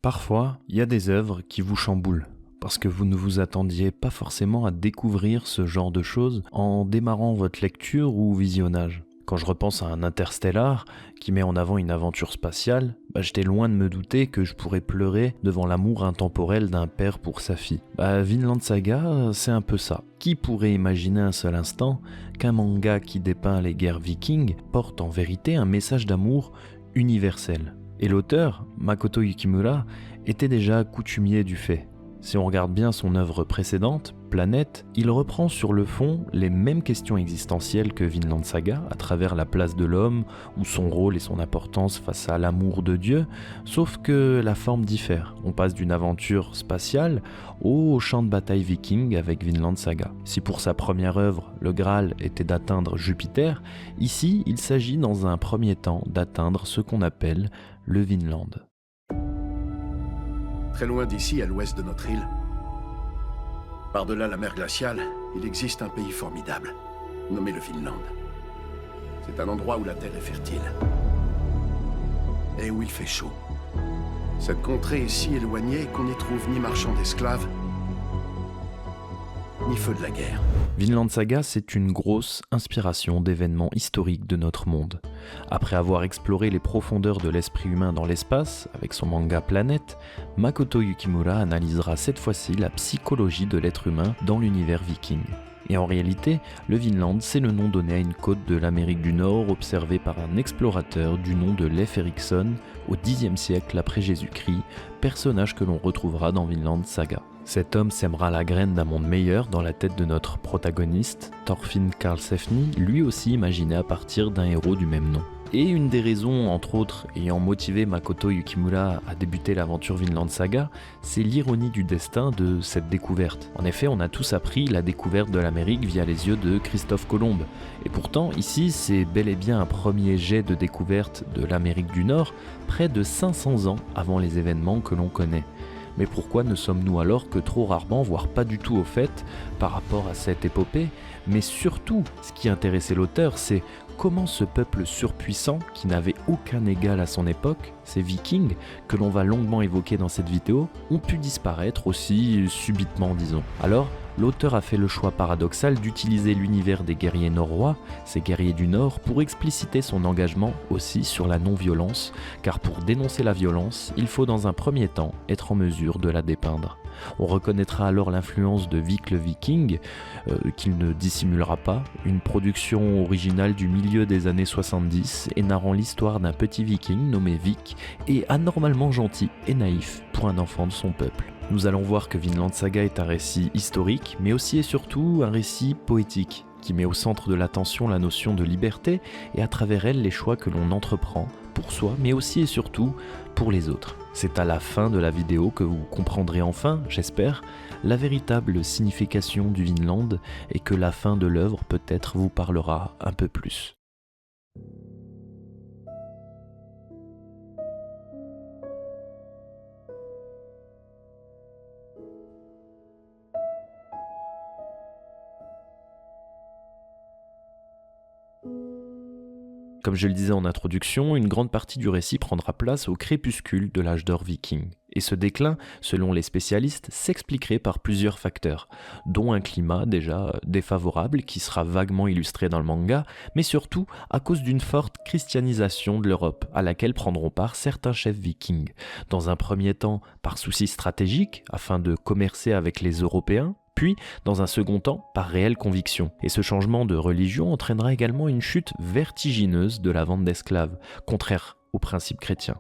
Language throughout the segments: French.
Parfois, il y a des œuvres qui vous chamboulent, parce que vous ne vous attendiez pas forcément à découvrir ce genre de choses en démarrant votre lecture ou visionnage. Quand je repense à un Interstellar qui met en avant une aventure spatiale, j'étais loin de me douter que je pourrais pleurer devant l'amour intemporel d'un père pour sa fille. Vinland Saga, c'est un peu ça. Qui pourrait imaginer un seul instant qu'un manga qui dépeint les guerres vikings porte en vérité un message d'amour universel? Et l'auteur, Makoto Yukimura, était déjà coutumier du fait. Si on regarde bien son œuvre précédente, Planète, il reprend sur le fond les mêmes questions existentielles que Vinland Saga, à travers la place de l'homme, ou son rôle et son importance face à l'amour de Dieu, sauf que la forme diffère. On passe d'une aventure spatiale au champ de bataille viking avec Vinland Saga. Si pour sa première œuvre, le Graal était d'atteindre Jupiter, ici, il s'agit dans un premier temps d'atteindre ce qu'on appelle le Vinland. Très loin d'ici, à l'ouest de notre île, par-delà la mer glaciale, il existe un pays formidable, nommé le Vinland. C'est un endroit où la terre est fertile et où il fait chaud. Cette contrée est si éloignée qu'on n'y trouve ni marchands d'esclaves, ni feu de la guerre. Vinland Saga, c'est une grosse inspiration d'événements historiques de notre monde. Après avoir exploré les profondeurs de l'esprit humain dans l'espace, avec son manga Planète, Makoto Yukimura analysera cette fois-ci la psychologie de l'être humain dans l'univers viking. Et en réalité, le Vinland, c'est le nom donné à une côte de l'Amérique du Nord observée par un explorateur du nom de Leif Erikson au Xe siècle après Jésus-Christ, personnage que l'on retrouvera dans Vinland Saga. Cet homme sèmera la graine d'un monde meilleur dans la tête de notre protagoniste, Thorfinn Karlsefni, lui aussi imaginé à partir d'un héros du même nom. Et une des raisons, entre autres, ayant motivé Makoto Yukimura à débuter l'aventure Vinland Saga, c'est l'ironie du destin de cette découverte. En effet, on a tous appris la découverte de l'Amérique via les yeux de Christophe Colomb. Et pourtant, ici, c'est bel et bien un premier jet de découverte de l'Amérique du Nord, près de 500 ans avant les événements que l'on connaît. Mais pourquoi ne sommes-nous alors que trop rarement, voire pas du tout au fait, par rapport à cette épopée? Mais surtout, ce qui intéressait l'auteur, c'est comment ce peuple surpuissant, qui n'avait aucun égal à son époque, ces Vikings, que l'on va longuement évoquer dans cette vidéo, ont pu disparaître aussi subitement, disons. Alors, l'auteur a fait le choix paradoxal d'utiliser l'univers des guerriers norrois, ces guerriers du Nord, pour expliciter son engagement aussi sur la non-violence, car pour dénoncer la violence, il faut dans un premier temps être en mesure de la dépeindre. On reconnaîtra alors l'influence de Vic le Viking, qu'il ne dissimulera pas, une production originale du milieu des années 70 et narrant l'histoire d'un petit viking nommé Vic et anormalement gentil et naïf pour un enfant de son peuple. Nous allons voir que Vinland Saga est un récit historique, mais aussi et surtout un récit poétique, qui met au centre de l'attention la notion de liberté et à travers elle les choix que l'on entreprend pour soi, mais aussi et surtout pour les autres. C'est à la fin de la vidéo que vous comprendrez enfin, j'espère, la véritable signification du Vinland et que la fin de l'œuvre peut-être vous parlera un peu plus. Comme je le disais en introduction, une grande partie du récit prendra place au crépuscule de l'âge d'or viking. Et ce déclin, selon les spécialistes, s'expliquerait par plusieurs facteurs, dont un climat déjà défavorable qui sera vaguement illustré dans le manga, mais surtout à cause d'une forte christianisation de l'Europe, à laquelle prendront part certains chefs vikings. Dans un premier temps, par souci stratégique, afin de commercer avec les Européens, puis, dans un second temps, par réelle conviction. Et ce changement de religion entraînera également une chute vertigineuse de la vente d'esclaves, contraire aux principes chrétiens.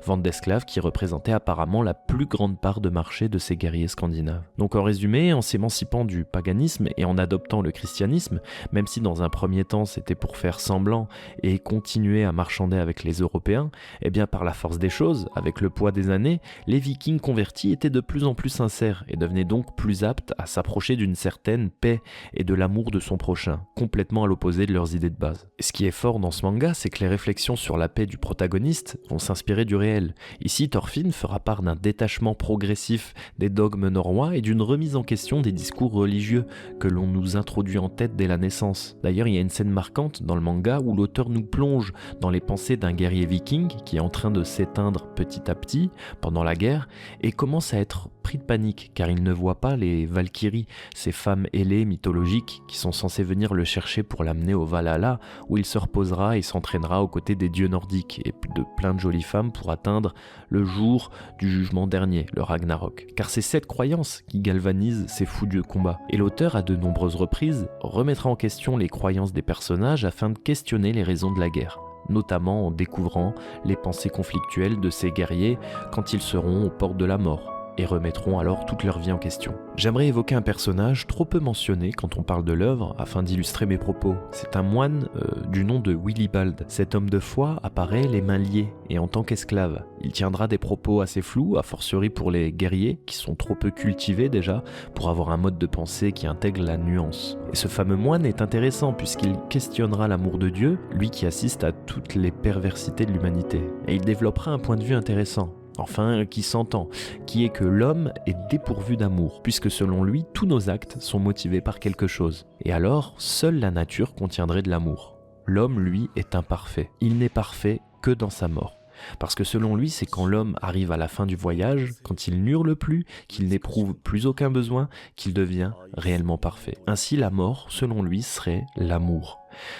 Vente d'esclaves qui représentait apparemment la plus grande part de marché de ces guerriers scandinaves. Donc en résumé, en s'émancipant du paganisme et en adoptant le christianisme, même si dans un premier temps c'était pour faire semblant et continuer à marchander avec les Européens, eh bien par la force des choses, avec le poids des années, les Vikings convertis étaient de plus en plus sincères et devenaient donc plus aptes à s'approcher d'une certaine paix et de l'amour de son prochain, complètement à l'opposé de leurs idées de base. Et ce qui est fort dans ce manga, c'est que les réflexions sur la paix du protagoniste vont s'inspirer détacherait du réel. Ici, Thorfinn fera part d'un détachement progressif des dogmes norrois et d'une remise en question des discours religieux que l'on nous introduit en tête dès la naissance. D'ailleurs, il y a une scène marquante dans le manga où l'auteur nous plonge dans les pensées d'un guerrier viking qui est en train de s'éteindre petit à petit pendant la guerre et commence à être pris de panique car il ne voit pas les Valkyries, ces femmes ailées mythologiques qui sont censées venir le chercher pour l'amener au Valhalla où il se reposera et s'entraînera aux côtés des dieux nordiques et de plein de jolies femmes pour atteindre le jour du jugement dernier, le Ragnarok. Car c'est cette croyance qui galvanise ces fous de combat. Et l'auteur, à de nombreuses reprises, remettra en question les croyances des personnages afin de questionner les raisons de la guerre, notamment en découvrant les pensées conflictuelles de ces guerriers quand ils seront aux portes de la mort et remettront alors toute leur vie en question. J'aimerais évoquer un personnage trop peu mentionné quand on parle de l'œuvre afin d'illustrer mes propos. C'est un moine du nom de Willibald. Cet homme de foi apparaît les mains liées et en tant qu'esclave. Il tiendra des propos assez flous, a fortiori pour les guerriers qui sont trop peu cultivés déjà pour avoir un mode de pensée qui intègre la nuance. Et ce fameux moine est intéressant puisqu'il questionnera l'amour de Dieu, lui qui assiste à toutes les perversités de l'humanité. Et il développera un point de vue intéressant. Enfin, qui s'entend, qui est que l'homme est dépourvu d'amour, puisque selon lui, tous nos actes sont motivés par quelque chose. Et alors, seule la nature contiendrait de l'amour. L'homme, lui, est imparfait. Il n'est parfait que dans sa mort. Parce que selon lui, c'est quand l'homme arrive à la fin du voyage, quand il n'hurle plus, qu'il n'éprouve plus aucun besoin, qu'il devient réellement parfait. Ainsi, la mort, selon lui, serait l'amour.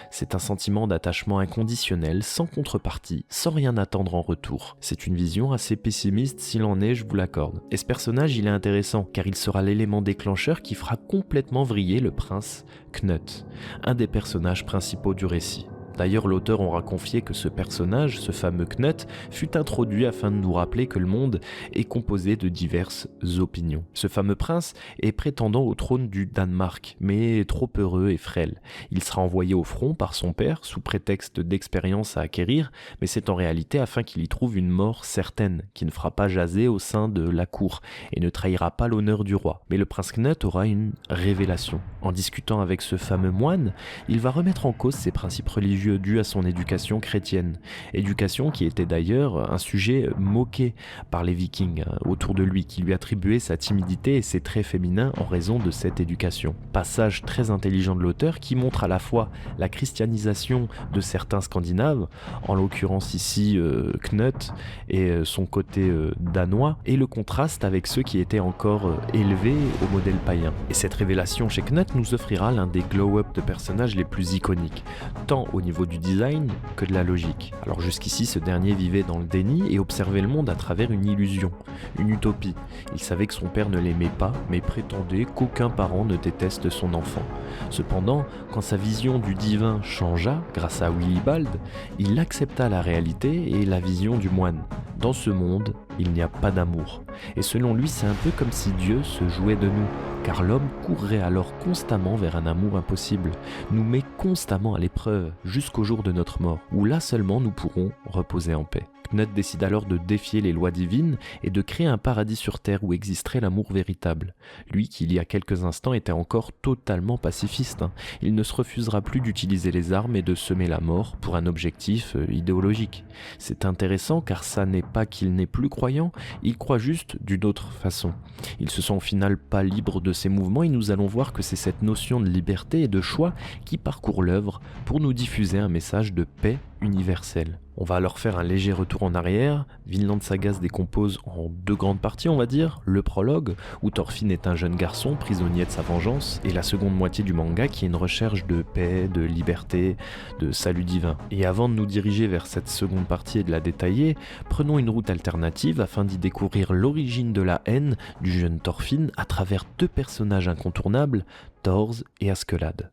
C'est un sentiment d'attachement inconditionnel, sans contrepartie, sans rien attendre en retour. C'est une vision assez pessimiste s'il en est, je vous l'accorde. Et ce personnage, il est intéressant, car il sera l'élément déclencheur qui fera complètement vriller le prince Knut, un des personnages principaux du récit. D'ailleurs, l'auteur aura confié que ce personnage, ce fameux Knut, fut introduit afin de nous rappeler que le monde est composé de diverses opinions. Ce fameux prince est prétendant au trône du Danemark, mais trop heureux et frêle. Il sera envoyé au front par son père, sous prétexte d'expérience à acquérir, mais c'est en réalité afin qu'il y trouve une mort certaine, qui ne fera pas jaser au sein de la cour, et ne trahira pas l'honneur du roi. Mais le prince Knut aura une révélation. En discutant avec ce fameux moine, il va remettre en cause ses principes religieux dû à son éducation chrétienne. Éducation qui était d'ailleurs un sujet moqué par les Vikings autour de lui, qui lui attribuaient sa timidité et ses traits féminins en raison de cette éducation. Passage très intelligent de l'auteur qui montre à la fois la christianisation de certains Scandinaves, en l'occurrence ici Knut et son côté danois, et le contraste avec ceux qui étaient encore élevés au modèle païen. Et cette révélation chez Knut nous offrira l'un des glow-up de personnages les plus iconiques, tant au niveau du design que de la logique. Alors jusqu'ici, ce dernier vivait dans le déni et observait le monde à travers une illusion, une utopie. Il savait que son père ne l'aimait pas, mais prétendait qu'aucun parent ne déteste son enfant. Cependant, quand sa vision du divin changea, grâce à Willibald, il accepta la réalité et la vision du moine. Dans ce monde, il n'y a pas d'amour. Et selon lui, c'est un peu comme si Dieu se jouait de nous, car l'homme courrait alors constamment vers un amour impossible, nous met constamment à l'épreuve, jusqu'au jour de notre mort, où là seulement nous pourrons reposer en paix. Knut décide alors de défier les lois divines et de créer un paradis sur terre où existerait l'amour véritable. Lui qui il y a quelques instants était encore totalement pacifiste, il ne se refusera plus d'utiliser les armes et de semer la mort pour un objectif idéologique. C'est intéressant car ça n'est pas qu'il n'est plus croyant, il croit juste d'une autre façon. Il se sent au final pas libre de ses mouvements et nous allons voir que c'est cette notion de liberté et de choix qui parcourt l'œuvre pour nous diffuser un message de paix universelle. On va alors faire un léger retour en arrière. Vinland Saga se décompose en deux grandes parties, on va dire. Le prologue, où Thorfinn est un jeune garçon prisonnier de sa vengeance, et la seconde moitié du manga qui est une recherche de paix, de liberté, de salut divin. Et avant de nous diriger vers cette seconde partie et de la détailler, prenons une route alternative afin d'y découvrir l'origine de la haine du jeune Thorfinn à travers deux personnages incontournables, Thors et Askeladd.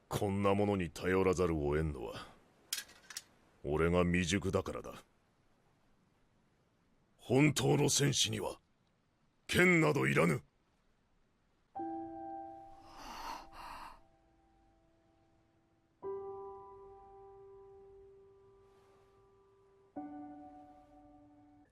こんなものに頼らざるを得んのは俺が未熟だからだ。本当の戦士には剣などいらぬ。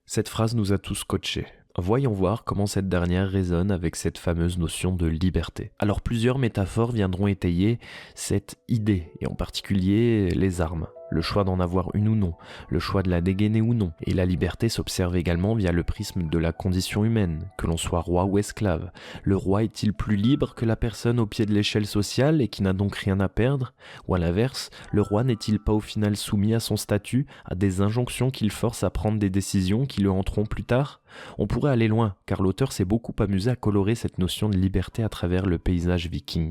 Cette phrase nous a tous scotchés. Voyons voir comment cette dernière résonne avec cette fameuse notion de liberté. Alors plusieurs métaphores viendront étayer cette idée, et en particulier les armes. le choix d'en avoir une ou non, le choix de la dégainer ou non. Et la liberté s'observe également via le prisme de la condition humaine, que l'on soit roi ou esclave. Le roi est-il plus libre que la personne au pied de l'échelle sociale et qui n'a donc rien à perdre? Ou à l'inverse, le roi n'est-il pas au final soumis à son statut, à des injonctions qui le forcent à prendre des décisions qui le hanteront plus tard? On pourrait aller loin, car l'auteur s'est beaucoup amusé à colorer cette notion de liberté à travers le paysage viking.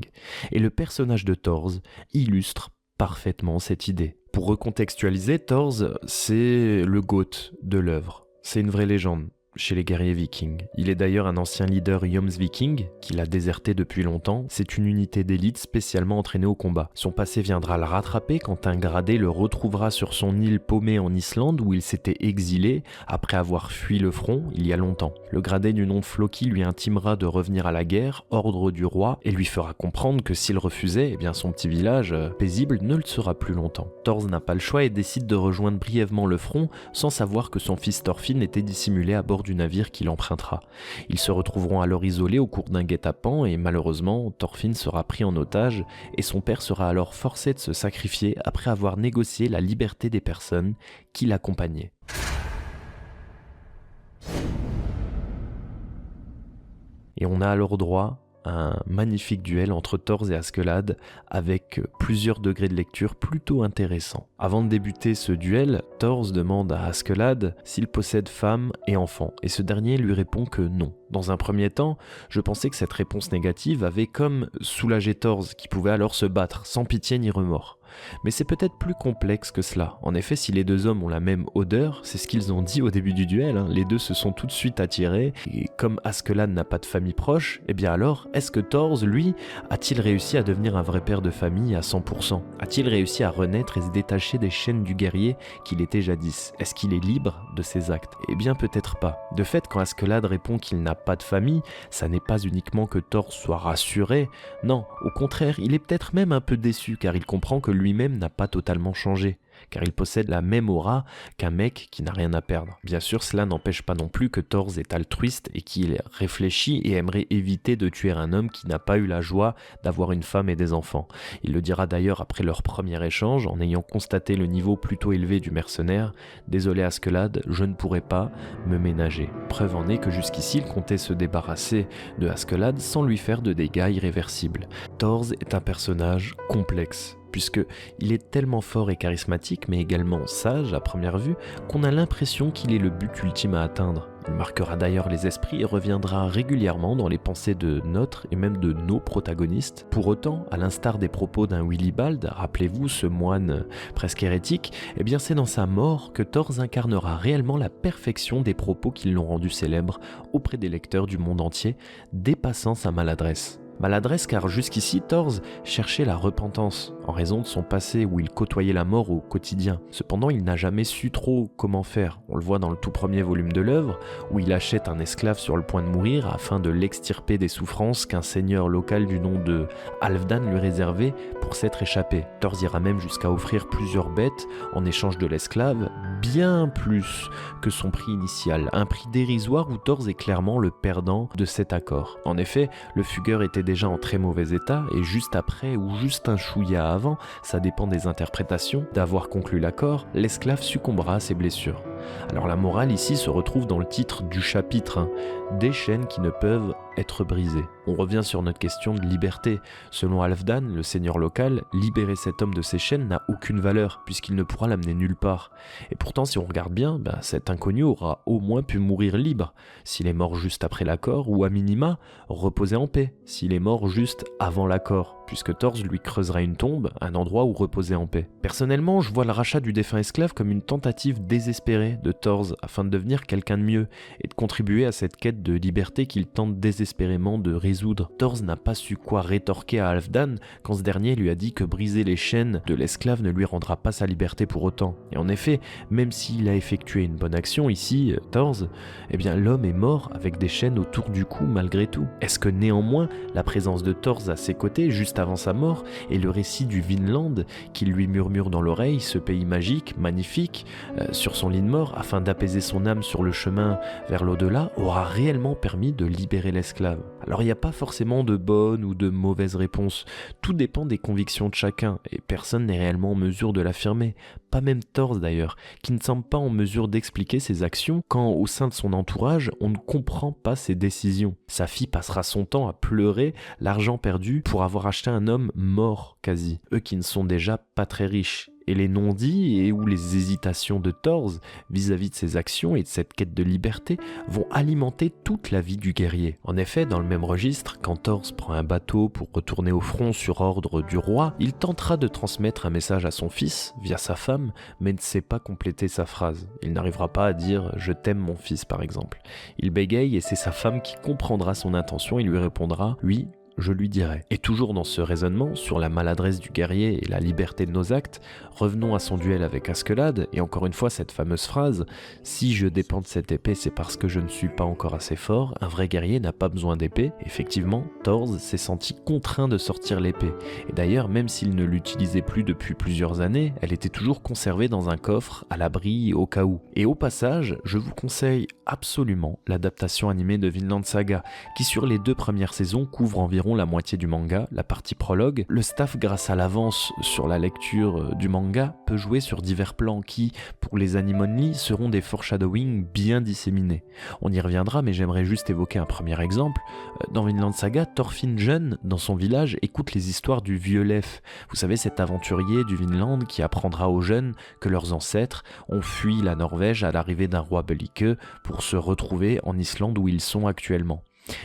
Et le personnage de Thors illustre parfaitement cette idée. Pour recontextualiser, Thors, c'est le GOAT de l'œuvre. C'est une vraie légende chez les guerriers vikings. Il est d'ailleurs un ancien leader Jomsviking, qui l'a déserté depuis longtemps. C'est une unité d'élite spécialement entraînée au combat. Son passé viendra le rattraper quand un gradé le retrouvera sur son île paumée en Islande où il s'était exilé après avoir fui le front il y a longtemps. Le gradé du nom de Floki lui intimera de revenir à la guerre, ordre du roi, et lui fera comprendre que s'il refusait, eh bien son petit village paisible ne le sera plus longtemps. Thors n'a pas le choix et décide de rejoindre brièvement le front sans savoir que son fils Thorfinn était dissimulé à bord du navire qu'il empruntera. Ils se retrouveront alors isolés au cours d'un guet-apens et malheureusement, Thorfinn sera pris en otage et son père sera alors forcé de se sacrifier après avoir négocié la liberté des personnes qui l'accompagnaient. Et on a alors droit un magnifique duel entre Thors et Askeladd avec plusieurs degrés de lecture plutôt intéressants. Avant de débuter ce duel, Thors demande à Askeladd s'il possède femme et enfant, et ce dernier lui répond que non. Dans un premier temps, je pensais que cette réponse négative avait comme soulagé Thors, qui pouvait alors se battre sans pitié ni remords. Mais c'est peut-être plus complexe que cela. En effet, si les deux hommes ont la même odeur, c'est ce qu'ils ont dit au début du duel, les deux se sont tout de suite attirés, et comme Askeladd n'a pas de famille proche, eh bien alors, est-ce que Thors, lui, a-t-il réussi à devenir un vrai père de famille à 100%? A-t-il réussi à renaître et se détacher des chaînes du guerrier qu'il était jadis? Est-ce qu'il est libre de ses actes? Eh bien peut-être pas. De fait, quand Askeladd répond qu'il n'a pas de famille, ça n'est pas uniquement que Thors soit rassuré, non, au contraire, il est peut-être même un peu déçu, car il comprend que lui-même n'a pas totalement changé, car il possède la même aura qu'un mec qui n'a rien à perdre. Bien sûr, cela n'empêche pas non plus que Thors est altruiste et qu'il réfléchit et aimerait éviter de tuer un homme qui n'a pas eu la joie d'avoir une femme et des enfants. Il le dira d'ailleurs après leur premier échange, en ayant constaté le niveau plutôt élevé du mercenaire. « Désolé Askeladd, je ne pourrai pas me ménager. » Preuve en est que jusqu'ici, il comptait se débarrasser de Askeladd sans lui faire de dégâts irréversibles. Thors est un personnage complexe, puisqu'il est tellement fort et charismatique, mais également sage à première vue, qu'on a l'impression qu'il est le but ultime à atteindre. Il marquera d'ailleurs les esprits et reviendra régulièrement dans les pensées de notre et même de nos protagonistes. Pour autant, à l'instar des propos d'un Willibald, rappelez-vous ce moine presque hérétique, eh bien c'est dans sa mort que Thors incarnera réellement la perfection des propos qui l'ont rendu célèbre auprès des lecteurs du monde entier, dépassant sa maladresse. Maladresse car jusqu'ici Thors cherchait la repentance en raison de son passé où il côtoyait la mort au quotidien. Cependant, il n'a jamais su trop comment faire. On le voit dans le tout premier volume de l'œuvre où il achète un esclave sur le point de mourir afin de l'extirper des souffrances qu'un seigneur local du nom de Halfdan lui réservait pour s'être échappé. Thors ira même jusqu'à offrir plusieurs bêtes en échange de l'esclave, bien plus que son prix initial, un prix dérisoire où Thors est clairement le perdant de cet accord. En effet, le fugueur était déjà en très mauvais état et juste après ou juste un chouïa avant, ça dépend des interprétations, d'avoir conclu l'accord, l'esclave succombera à ses blessures. Alors la morale ici se retrouve dans le titre du chapitre, des chaînes qui ne peuvent être brisées. On revient sur notre question de liberté. Selon Halfdan, le seigneur local, libérer cet homme de ses chaînes n'a aucune valeur puisqu'il ne pourra l'amener nulle part. Et pourtant, si on regarde bien, cet inconnu aura au moins pu mourir libre s'il est mort juste après l'accord ou à minima reposer en paix s'il est mort juste avant l'accord, puisque Thors lui creusera une tombe, un endroit où reposer en paix. Personnellement, je vois le rachat du défunt esclave comme une tentative désespérée de Thors afin de devenir quelqu'un de mieux et de contribuer à cette quête de liberté qu'il tente désespérément de résoudre. Thors n'a pas su quoi rétorquer à Halfdan quand ce dernier lui a dit que briser les chaînes de l'esclave ne lui rendra pas sa liberté pour autant. Et en effet, même s'il a effectué une bonne action ici, Thors, eh bien l'homme est mort avec des chaînes autour du cou malgré tout. Est-ce que néanmoins la présence de Thors à ses côtés justifie juste avant sa mort, et le récit du Vinland qu'il lui murmure dans l'oreille, ce pays magique, magnifique, sur son lit de mort, afin d'apaiser son âme sur le chemin vers l'au-delà, aura réellement permis de libérer l'esclave. Alors il n'y a pas forcément de bonne ou de mauvaise réponse, tout dépend des convictions de chacun, et personne n'est réellement en mesure de l'affirmer, pas même Thors d'ailleurs, qui ne semble pas en mesure d'expliquer ses actions quand au sein de son entourage, on ne comprend pas ses décisions. Sa fille passera son temps à pleurer l'argent perdu pour avoir acheté un homme mort quasi, eux qui ne sont déjà pas très riches. Et les non-dits et ou les hésitations de Thors vis-à-vis de ses actions et de cette quête de liberté vont alimenter toute la vie du guerrier. En effet, dans le même registre, quand Thors prend un bateau pour retourner au front sur ordre du roi, il tentera de transmettre un message à son fils via sa femme, mais ne sait pas compléter sa phrase. Il n'arrivera pas à dire « je t'aime mon fils » par exemple. Il bégaye et c'est sa femme qui comprendra son intention et lui répondra « oui, je lui dirai ». Et toujours dans ce raisonnement sur la maladresse du guerrier et la liberté de nos actes, revenons à son duel avec Askeladd, et encore une fois cette fameuse phrase « si je dépends de cette épée, c'est parce que je ne suis pas encore assez fort », un vrai guerrier n'a pas besoin d'épée. Effectivement, Thors s'est senti contraint de sortir l'épée, et d'ailleurs même s'il ne l'utilisait plus depuis plusieurs années, elle était toujours conservée dans un coffre à l'abri au cas où. Et au passage, je vous conseille absolument l'adaptation animée de Vinland Saga, qui sur les 2 premières saisons couvre environ la moitié du manga, la partie prologue. Le staff, grâce à l'avance sur la lecture du manga, peut jouer sur divers plans qui, pour les anime only, seront des foreshadowing bien disséminés. On y reviendra, mais j'aimerais juste évoquer un premier exemple. Dans Vinland Saga, Thorfinn jeune, dans son village, écoute les histoires du vieux Leif. Vous savez, cet aventurier du Vinland qui apprendra aux jeunes que leurs ancêtres ont fui la Norvège à l'arrivée d'un roi belliqueux pour se retrouver en Islande où ils sont actuellement.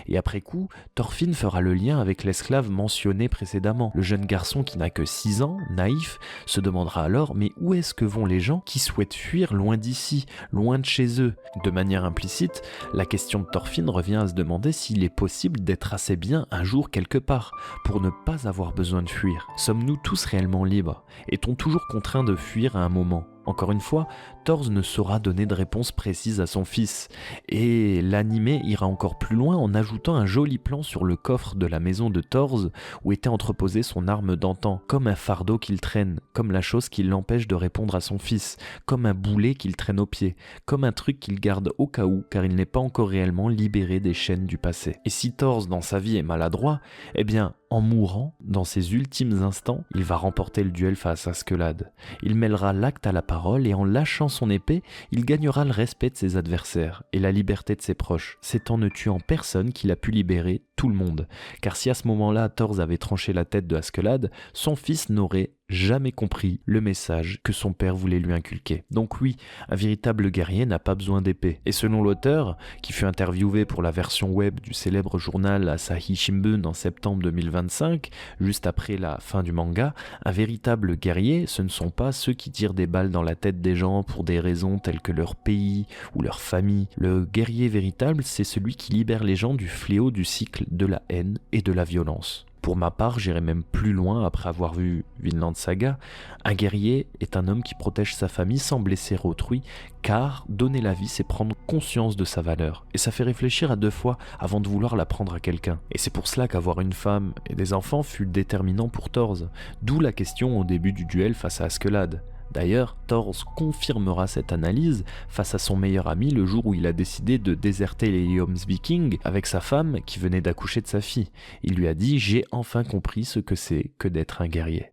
Et après coup, Thorfinn fera le lien avec l'esclave mentionné précédemment. Le jeune garçon qui n'a que 6 ans, naïf, se demandera alors « mais où est-ce que vont les gens qui souhaitent fuir loin d'ici, loin de chez eux ?» De manière implicite, la question de Thorfinn revient à se demander s'il est possible d'être assez bien un jour quelque part, pour ne pas avoir besoin de fuir. Sommes-nous tous réellement libres? Est-on toujours contraints de fuir à un moment? Encore une fois, Thors ne saura donner de réponse précise à son fils, et l'animé ira encore plus loin en ajoutant un joli plan sur le coffre de la maison de Thors où était entreposée son arme d'antan, comme un fardeau qu'il traîne, comme la chose qui l'empêche de répondre à son fils, comme un boulet qu'il traîne au pied, comme un truc qu'il garde au cas où car il n'est pas encore réellement libéré des chaînes du passé. Et si Thors dans sa vie est maladroit, eh bien en mourant, dans ses ultimes instants, il va remporter le duel face à Askeladd. Il mêlera l'acte à la parole et en lâchant son épée, il gagnera le respect de ses adversaires et la liberté de ses proches. C'est en ne tuant personne qu'il a pu libérer tout le monde. Car si à ce moment-là, Thors avait tranché la tête de Askeladd, son fils n'aurait jamais compris le message que son père voulait lui inculquer. Donc oui, un véritable guerrier n'a pas besoin d'épée. Et selon l'auteur, qui fut interviewé pour la version web du célèbre journal Asahi Shimbun en septembre 2025, juste après la fin du manga, un véritable guerrier, ce ne sont pas ceux qui tirent des balles dans la tête des gens pour des raisons telles que leur pays ou leur famille. Le guerrier véritable, c'est celui qui libère les gens du fléau du cycle de la haine et de la violence. Pour ma part, j'irai même plus loin après avoir vu Vinland Saga. Un guerrier est un homme qui protège sa famille sans blesser autrui, car donner la vie, c'est prendre conscience de sa valeur. Et ça fait réfléchir à 2 fois avant de vouloir la prendre à quelqu'un. Et c'est pour cela qu'avoir une femme et des enfants fut déterminant pour Thors. D'où la question au début du duel face à Askeladd. D'ailleurs, Thors confirmera cette analyse face à son meilleur ami le jour où il a décidé de déserter les Jomsviking avec sa femme qui venait d'accoucher de sa fille. Il lui a dit « J'ai enfin compris ce que c'est que d'être un guerrier ».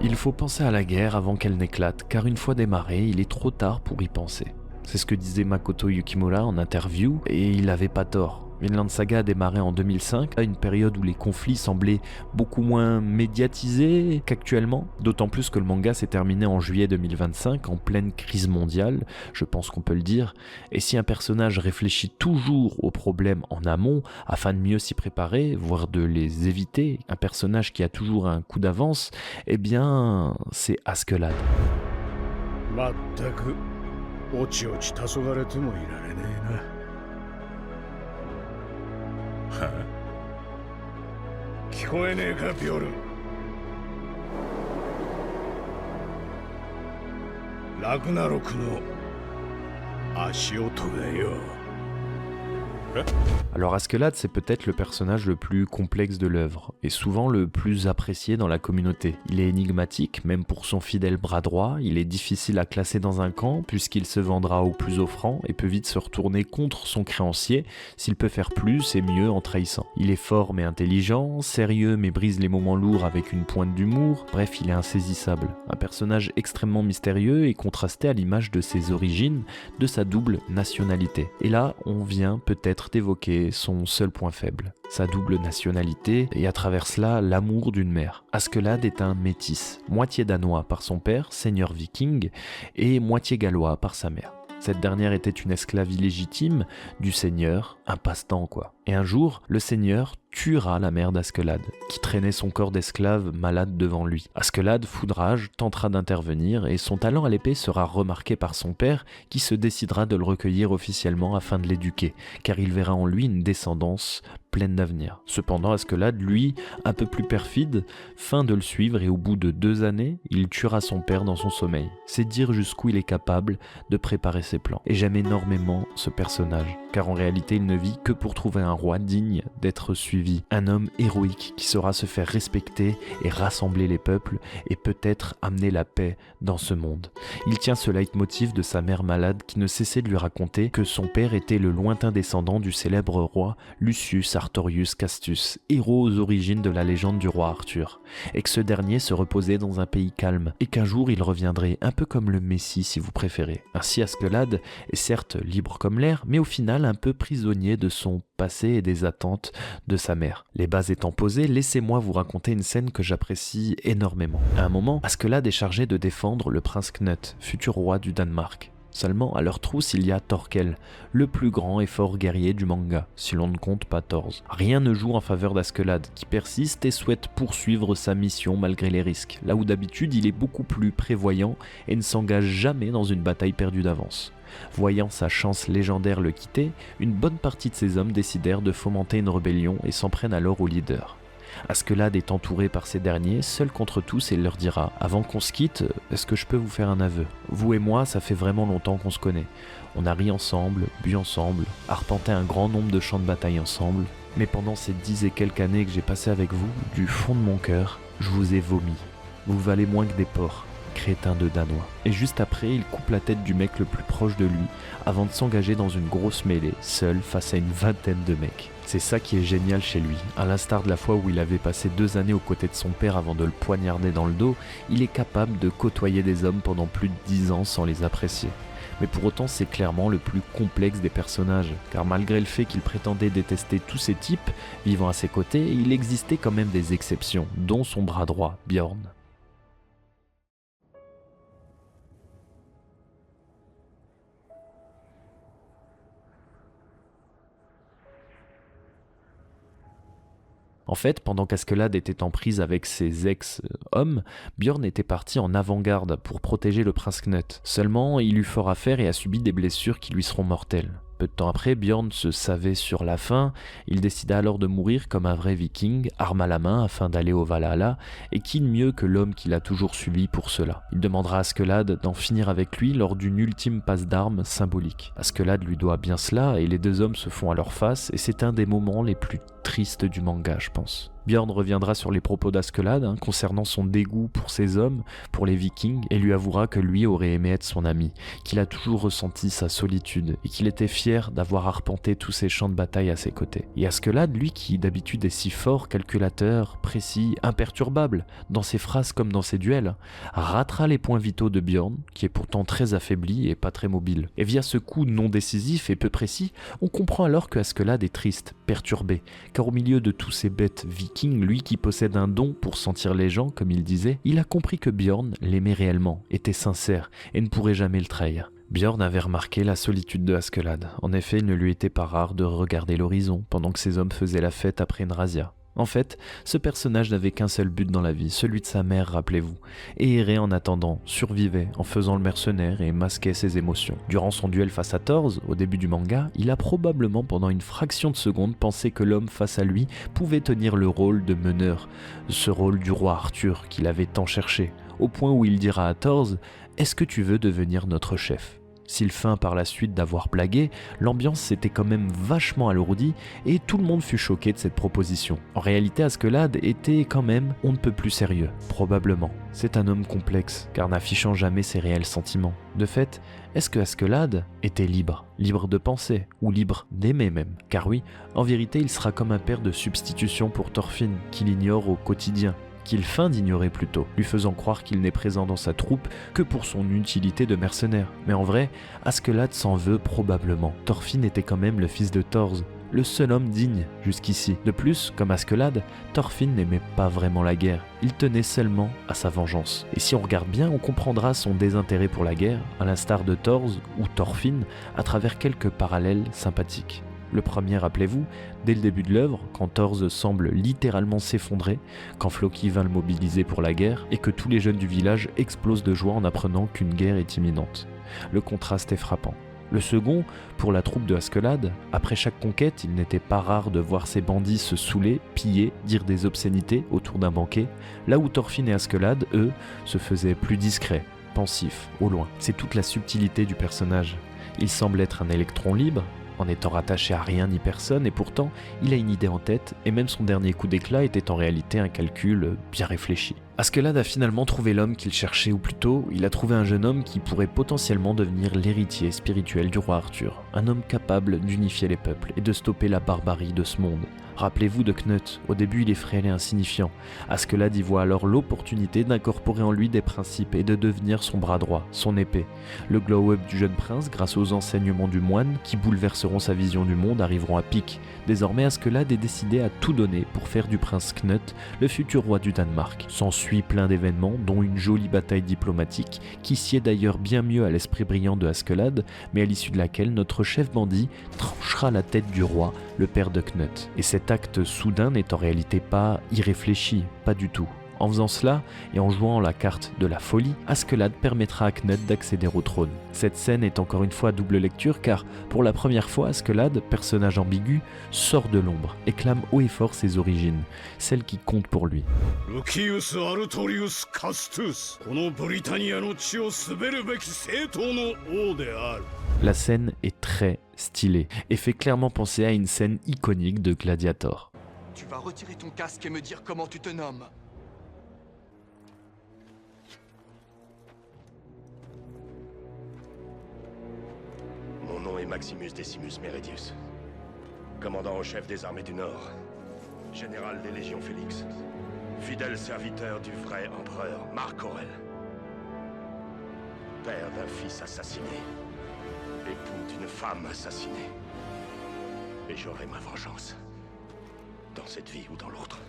Il faut penser à la guerre avant qu'elle n'éclate, car une fois démarrée, il est trop tard pour y penser. C'est ce que disait Makoto Yukimura en interview, et il n'avait pas tort. Vinland Saga a démarré en 2005, à une période où les conflits semblaient beaucoup moins médiatisés qu'actuellement, d'autant plus que le manga s'est terminé en juillet 2025, en pleine crise mondiale, je pense qu'on peut le dire, et si un personnage réfléchit toujours aux problèmes en amont, afin de mieux s'y préparer, voire de les éviter, un personnage qui a toujours un coup d'avance, eh bien, c'est Askeladd. 聞こえねえかビョルン。ラグナロクの足音がよ。Alors Askeladd, c'est peut-être le personnage le plus complexe de l'œuvre, et souvent le plus apprécié dans la communauté. Il est énigmatique, même pour son fidèle bras droit, il est difficile à classer dans un camp, puisqu'il se vendra au plus offrant, et peut vite se retourner contre son créancier, s'il peut faire plus et mieux en trahissant. Il est fort mais intelligent, sérieux mais brise les moments lourds avec une pointe d'humour, bref, il est insaisissable. Un personnage extrêmement mystérieux et contrasté à l'image de ses origines, de sa double nationalité. Et là, on vient peut-être d'évoquer son seul point faible, sa double nationalité et à travers cela l'amour d'une mère. Askeladd est un métis, moitié danois par son père, seigneur viking, et moitié gallois par sa mère. Cette dernière était une esclave illégitime du seigneur, un passe-temps quoi. Et un jour, le seigneur tuera la mère d'Askeladd, qui traînait son corps d'esclave malade devant lui. Askeladd, fou de rage, tentera d'intervenir et son talent à l'épée sera remarqué par son père, qui se décidera de le recueillir officiellement afin de l'éduquer, car il verra en lui une descendance pleine d'avenir. Cependant, Askeladd, lui, un peu plus perfide, feint de le suivre et au bout de 2 années, il tuera son père dans son sommeil. C'est dire jusqu'où il est capable de préparer ses plans. Et j'aime énormément ce personnage, car en réalité, il ne vit que pour trouver un roi digne d'être suivi. Un homme héroïque qui saura se faire respecter et rassembler les peuples et peut-être amener la paix dans ce monde. Il tient ce leitmotiv de sa mère malade qui ne cessait de lui raconter que son père était le lointain descendant du célèbre roi Lucius Artorius Castus, héros aux origines de la légende du roi Arthur, et que ce dernier se reposait dans un pays calme et qu'un jour il reviendrait, un peu comme le Messie si vous préférez. Ainsi Askeladd est certes libre comme l'air, mais au final un peu prisonnier de son passé et des attentes de sa mère. Les bases étant posées, laissez-moi vous raconter une scène que j'apprécie énormément. À un moment, Askeladd est chargé de défendre le prince Knut, futur roi du Danemark. Seulement, à leur trousse, il y a Thorkel, le plus grand et fort guerrier du manga, si l'on ne compte pas Thors. Rien ne joue en faveur d'Askeladd, qui persiste et souhaite poursuivre sa mission malgré les risques, là où d'habitude il est beaucoup plus prévoyant et ne s'engage jamais dans une bataille perdue d'avance. Voyant sa chance légendaire le quitter, une bonne partie de ses hommes décidèrent de fomenter une rébellion et s'en prennent alors au leader. Askeladd est entouré par ces derniers, seul contre tous, et il leur dira « Avant qu'on se quitte, est-ce que je peux vous faire un aveu ? Vous et moi, ça fait vraiment longtemps qu'on se connaît. On a ri ensemble, bu ensemble, arpenté un grand nombre de champs de bataille ensemble, mais pendant ces 10 et quelques années que j'ai passées avec vous, du fond de mon cœur, je vous ai vomi. Vous valez moins que des porcs. Crétin de Danois. » Et juste après, il coupe la tête du mec le plus proche de lui avant de s'engager dans une grosse mêlée, seul face à une vingtaine de mecs. C'est ça qui est génial chez lui. À l'instar de la fois où il avait passé 2 années aux côtés de son père avant de le poignarder dans le dos, il est capable de côtoyer des hommes pendant plus de 10 ans sans les apprécier. Mais pour autant, c'est clairement le plus complexe des personnages, car malgré le fait qu'il prétendait détester tous ces types vivant à ses côtés, il existait quand même des exceptions, dont son bras droit, Bjorn. En fait, pendant qu'Askeladd était en prise avec ses ex-hommes, Bjorn était parti en avant-garde pour protéger le prince Knut. Seulement, il eut fort à faire et a subi des blessures qui lui seront mortelles. Peu de temps après, Bjorn se savait sur la fin, il décida alors de mourir comme un vrai viking, arme à la main afin d'aller au Valhalla, et qui de mieux que l'homme qui l'a toujours suivi pour cela. Il demandera à Askeladd d'en finir avec lui lors d'une ultime passe d'armes symbolique. Askeladd lui doit bien cela, et les 2 hommes se font à leur face, et c'est un des moments les plus tristes du manga, je pense. Bjorn reviendra sur les propos d'Askeladd concernant son dégoût pour ses hommes, pour les vikings, et lui avouera que lui aurait aimé être son ami, qu'il a toujours ressenti sa solitude, et qu'il était fier d'avoir arpenté tous ces champs de bataille à ses côtés. Et Askeladd, lui qui d'habitude est si fort, calculateur, précis, imperturbable, dans ses phrases comme dans ses duels, ratera les points vitaux de Bjorn, qui est pourtant très affaibli et pas très mobile. Et via ce coup non décisif et peu précis, on comprend alors que Askeladd est triste, perturbé, car au milieu de tous ces bêtes vikings, lui qui possède un don pour sentir les gens, comme il disait, il a compris que Bjorn l'aimait réellement, était sincère et ne pourrait jamais le trahir. Bjorn avait remarqué la solitude de Askeladd. En effet, il ne lui était pas rare de regarder l'horizon pendant que ses hommes faisaient la fête après une razzia. En fait, ce personnage n'avait qu'un seul but dans la vie, celui de sa mère, rappelez-vous, et errait en attendant, survivait en faisant le mercenaire et masquait ses émotions. Durant son duel face à Thors, au début du manga, il a probablement pendant une fraction de seconde pensé que l'homme face à lui pouvait tenir le rôle de meneur, ce rôle du roi Arthur qu'il avait tant cherché, au point où il dira à Thors « Est-ce que tu veux devenir notre chef ?» S'il feint par la suite d'avoir blagué, l'ambiance s'était quand même vachement alourdie et tout le monde fut choqué de cette proposition. En réalité, Askeladd était quand même on ne peut plus sérieux, probablement. C'est un homme complexe, car n'affichant jamais ses réels sentiments. De fait, est-ce que Askeladd était libre? Libre de penser, ou libre d'aimer même? Car oui, en vérité, il sera comme un père de substitution pour Thorfinn, qu'il ignore au quotidien, qu'il feint d'ignorer plutôt, lui faisant croire qu'il n'est présent dans sa troupe que pour son utilité de mercenaire. Mais en vrai, Askeladd s'en veut probablement. Thorfinn était quand même le fils de Thors, le seul homme digne jusqu'ici. De plus, comme Askeladd, Thorfinn n'aimait pas vraiment la guerre, il tenait seulement à sa vengeance. Et si on regarde bien, on comprendra son désintérêt pour la guerre, à l'instar de Thors ou Thorfinn, à travers quelques parallèles sympathiques. Le premier, rappelez-vous, dès le début de l'œuvre, quand Thors semble littéralement s'effondrer, quand Floki vint le mobiliser pour la guerre, et que tous les jeunes du village explosent de joie en apprenant qu'une guerre est imminente. Le contraste est frappant. Le second, pour la troupe de Askeladd, après chaque conquête, il n'était pas rare de voir ces bandits se saouler, piller, dire des obscénités autour d'un banquet, là où Thorfinn et Askeladd, eux, se faisaient plus discrets, pensifs, au loin. C'est toute la subtilité du personnage. Il semble être un électron libre, en étant rattaché à rien ni personne, et pourtant, il a une idée en tête, et même son dernier coup d'éclat était en réalité un calcul bien réfléchi. Askeladd a finalement trouvé l'homme qu'il cherchait, ou plutôt, il a trouvé un jeune homme qui pourrait potentiellement devenir l'héritier spirituel du roi Arthur, un homme capable d'unifier les peuples et de stopper la barbarie de ce monde. Rappelez-vous de Knut, au début il est frêle et insignifiant. Askeladd y voit alors l'opportunité d'incorporer en lui des principes et de devenir son bras droit, son épée. Le glow-up du jeune prince, grâce aux enseignements du moine, qui bouleverseront sa vision du monde, arriveront à pic. Désormais Askeladd est décidé à tout donner pour faire du prince Knut le futur roi du Danemark. S'ensuit plein d'événements, dont une jolie bataille diplomatique, qui sied d'ailleurs bien mieux à l'esprit brillant de Askeladd, mais à l'issue de laquelle notre chef bandit tranchera la tête du roi, le père de Knut. Et cet acte soudain n'est en réalité pas irréfléchi, pas du tout. En faisant cela, et en jouant la carte de la folie, Askeladd permettra à Knut d'accéder au trône. Cette scène est encore une fois à double lecture car, pour la première fois, Askeladd, personnage ambigu, sort de l'ombre et clame haut et fort ses origines, celles qui comptent pour lui. Lucius Artorius Castus, La scène est très stylée et fait clairement penser à une scène iconique de Gladiator. Tu vas retirer ton casque et me dire comment tu te nommes. Mon nom est Maximus Decimus Meridius, commandant en chef des armées du Nord, général des légions Félix, fidèle serviteur du vrai empereur Marc Aurèle, père d'un fils assassiné, époux d'une femme assassinée. Et j'aurai ma vengeance, dans cette vie ou dans l'autre.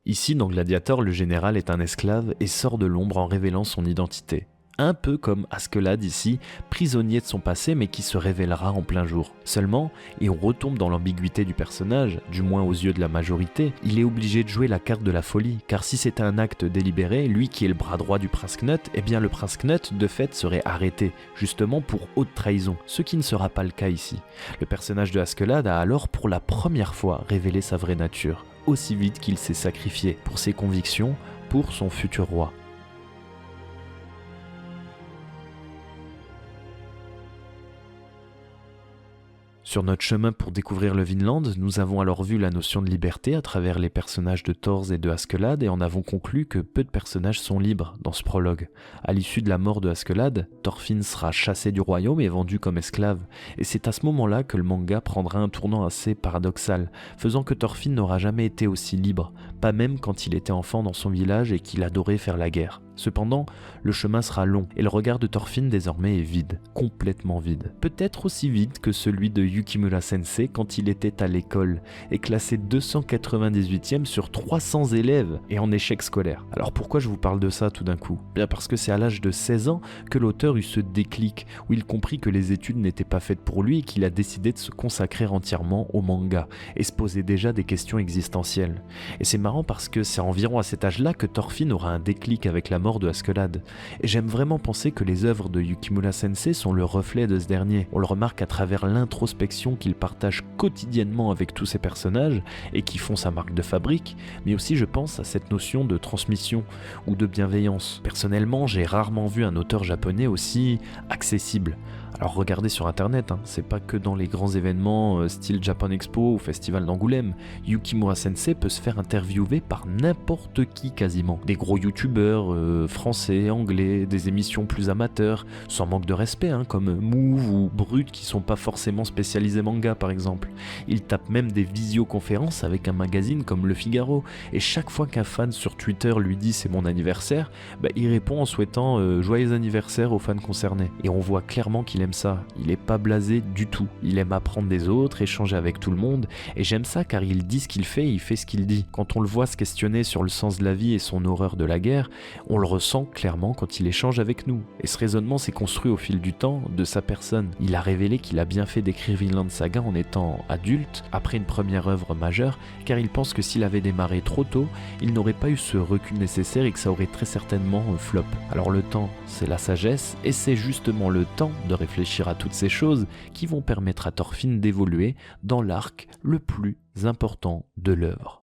Ici, dans Gladiator, le général est un esclave et sort de l'ombre en révélant son identité. Un peu comme Askeladd ici, prisonnier de son passé mais qui se révélera en plein jour. Seulement, et on retombe dans l'ambiguïté du personnage, du moins aux yeux de la majorité, il est obligé de jouer la carte de la folie, car si c'était un acte délibéré, lui qui est le bras droit du prince Knut, eh bien le prince Knut de fait serait arrêté, justement pour haute trahison, ce qui ne sera pas le cas ici. Le personnage de Askeladd a alors pour la première fois révélé sa vraie nature, aussi vite qu'il s'est sacrifié pour ses convictions, pour son futur roi. Sur notre chemin pour découvrir le Vinland, nous avons alors vu la notion de liberté à travers les personnages de Thors et de Askeladd et en avons conclu que peu de personnages sont libres dans ce prologue. À l'issue de la mort de Askeladd, Thorfinn sera chassé du royaume et vendu comme esclave. Et c'est à ce moment-là que le manga prendra un tournant assez paradoxal, faisant que Thorfinn n'aura jamais été aussi libre, pas même quand il était enfant dans son village et qu'il adorait faire la guerre. Cependant, le chemin sera long et le regard de Thorfinn désormais est vide, complètement vide. Peut-être aussi vide que celui de Yukimura Sensei quand il était à l'école et classé 298e sur 300 élèves et en échec scolaire. Alors pourquoi je vous parle de ça tout d'un coup ? Bien parce que c'est à l'âge de 16 ans que l'auteur eut ce déclic où il comprit que les études n'étaient pas faites pour lui et qu'il a décidé de se consacrer entièrement au manga et se poser déjà des questions existentielles. Et c'est marrant marrant parce que c'est environ à cet âge-là que Thorfinn aura un déclic avec la mort de Askeladd. Et j'aime vraiment penser que les œuvres de Yukimura Sensei sont le reflet de ce dernier. On le remarque à travers l'introspection qu'il partage quotidiennement avec tous ses personnages et qui font sa marque de fabrique, mais aussi je pense à cette notion de transmission ou de bienveillance. Personnellement, j'ai rarement vu un auteur japonais aussi accessible. Alors regardez sur internet, c'est pas que dans les grands événements style Japan Expo ou Festival d'Angoulême. Yukimura Sensei peut se faire interviewer par n'importe qui quasiment. Des gros youtubeurs français, anglais, des émissions plus amateurs, sans manque de respect, comme Move ou Brut qui sont pas forcément spécialisés manga par exemple. Il tape même des visioconférences avec un magazine comme Le Figaro, et chaque fois qu'un fan sur Twitter lui dit c'est mon anniversaire, il répond en souhaitant joyeux anniversaire aux fans concernés. Et on voit clairement qu'il aime ça, il est pas blasé du tout, il aime apprendre des autres, échanger avec tout le monde, et j'aime ça car il dit ce qu'il fait et il fait ce qu'il dit. Quand on le voit se questionner sur le sens de la vie et son horreur de la guerre, on le ressent clairement quand il échange avec nous, et ce raisonnement s'est construit au fil du temps de sa personne. Il a révélé qu'il a bien fait d'écrire Vinland Saga en étant adulte, après une première œuvre majeure, car il pense que s'il avait démarré trop tôt, il n'aurait pas eu ce recul nécessaire et que ça aurait très certainement flop. Alors le temps, c'est la sagesse, et c'est justement le temps de réfléchir à toutes ces choses qui vont permettre à Thorfinn d'évoluer dans l'arc le plus important de l'œuvre.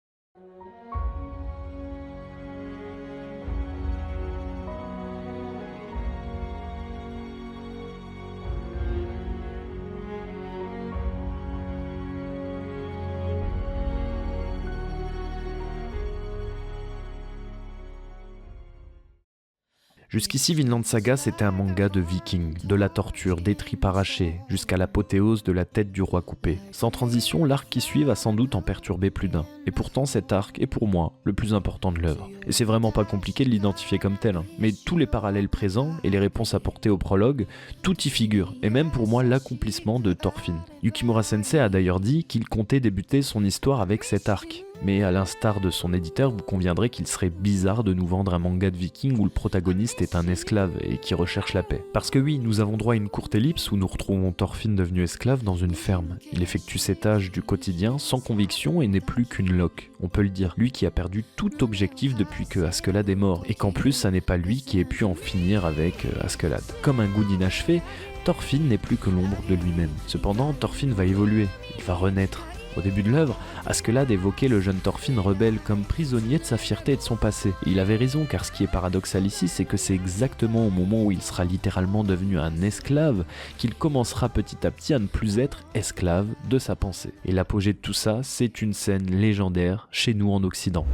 Jusqu'ici, Vinland Saga, c'était un manga de vikings, de la torture, des tripes arrachées, jusqu'à l'apothéose de la tête du roi coupé. Sans transition, l'arc qui suit va sans doute en perturber plus d'un. Et pourtant, cet arc est pour moi le plus important de l'œuvre. Et c'est vraiment pas compliqué de l'identifier comme tel, mais tous les parallèles présents et les réponses apportées au prologue, tout y figure, et même pour moi l'accomplissement de Thorfinn. Yukimura Sensei a d'ailleurs dit qu'il comptait débuter son histoire avec cet arc. Mais à l'instar de son éditeur, vous conviendrez qu'il serait bizarre de nous vendre un manga de viking où le protagoniste est un esclave et qui recherche la paix. Parce que oui, nous avons droit à une courte ellipse où nous retrouvons Thorfinn devenu esclave dans une ferme. Il effectue ses tâches du quotidien sans conviction et n'est plus qu'une loque, on peut le dire. Lui qui a perdu tout objectif depuis que Askeladd est mort, et qu'en plus ça n'est pas lui qui ait pu en finir avec Askeladd. Comme un goût d'inachevé, Thorfinn n'est plus que l'ombre de lui-même. Cependant, Thorfinn va évoluer, il va renaître. Au début de l'œuvre, Askeladd évoquait le jeune Thorfinn rebelle comme prisonnier de sa fierté et de son passé. Et il avait raison, car ce qui est paradoxal ici, c'est que c'est exactement au moment où il sera littéralement devenu un esclave qu'il commencera petit à petit à ne plus être esclave de sa pensée. Et l'apogée de tout ça, c'est une scène légendaire chez nous en Occident.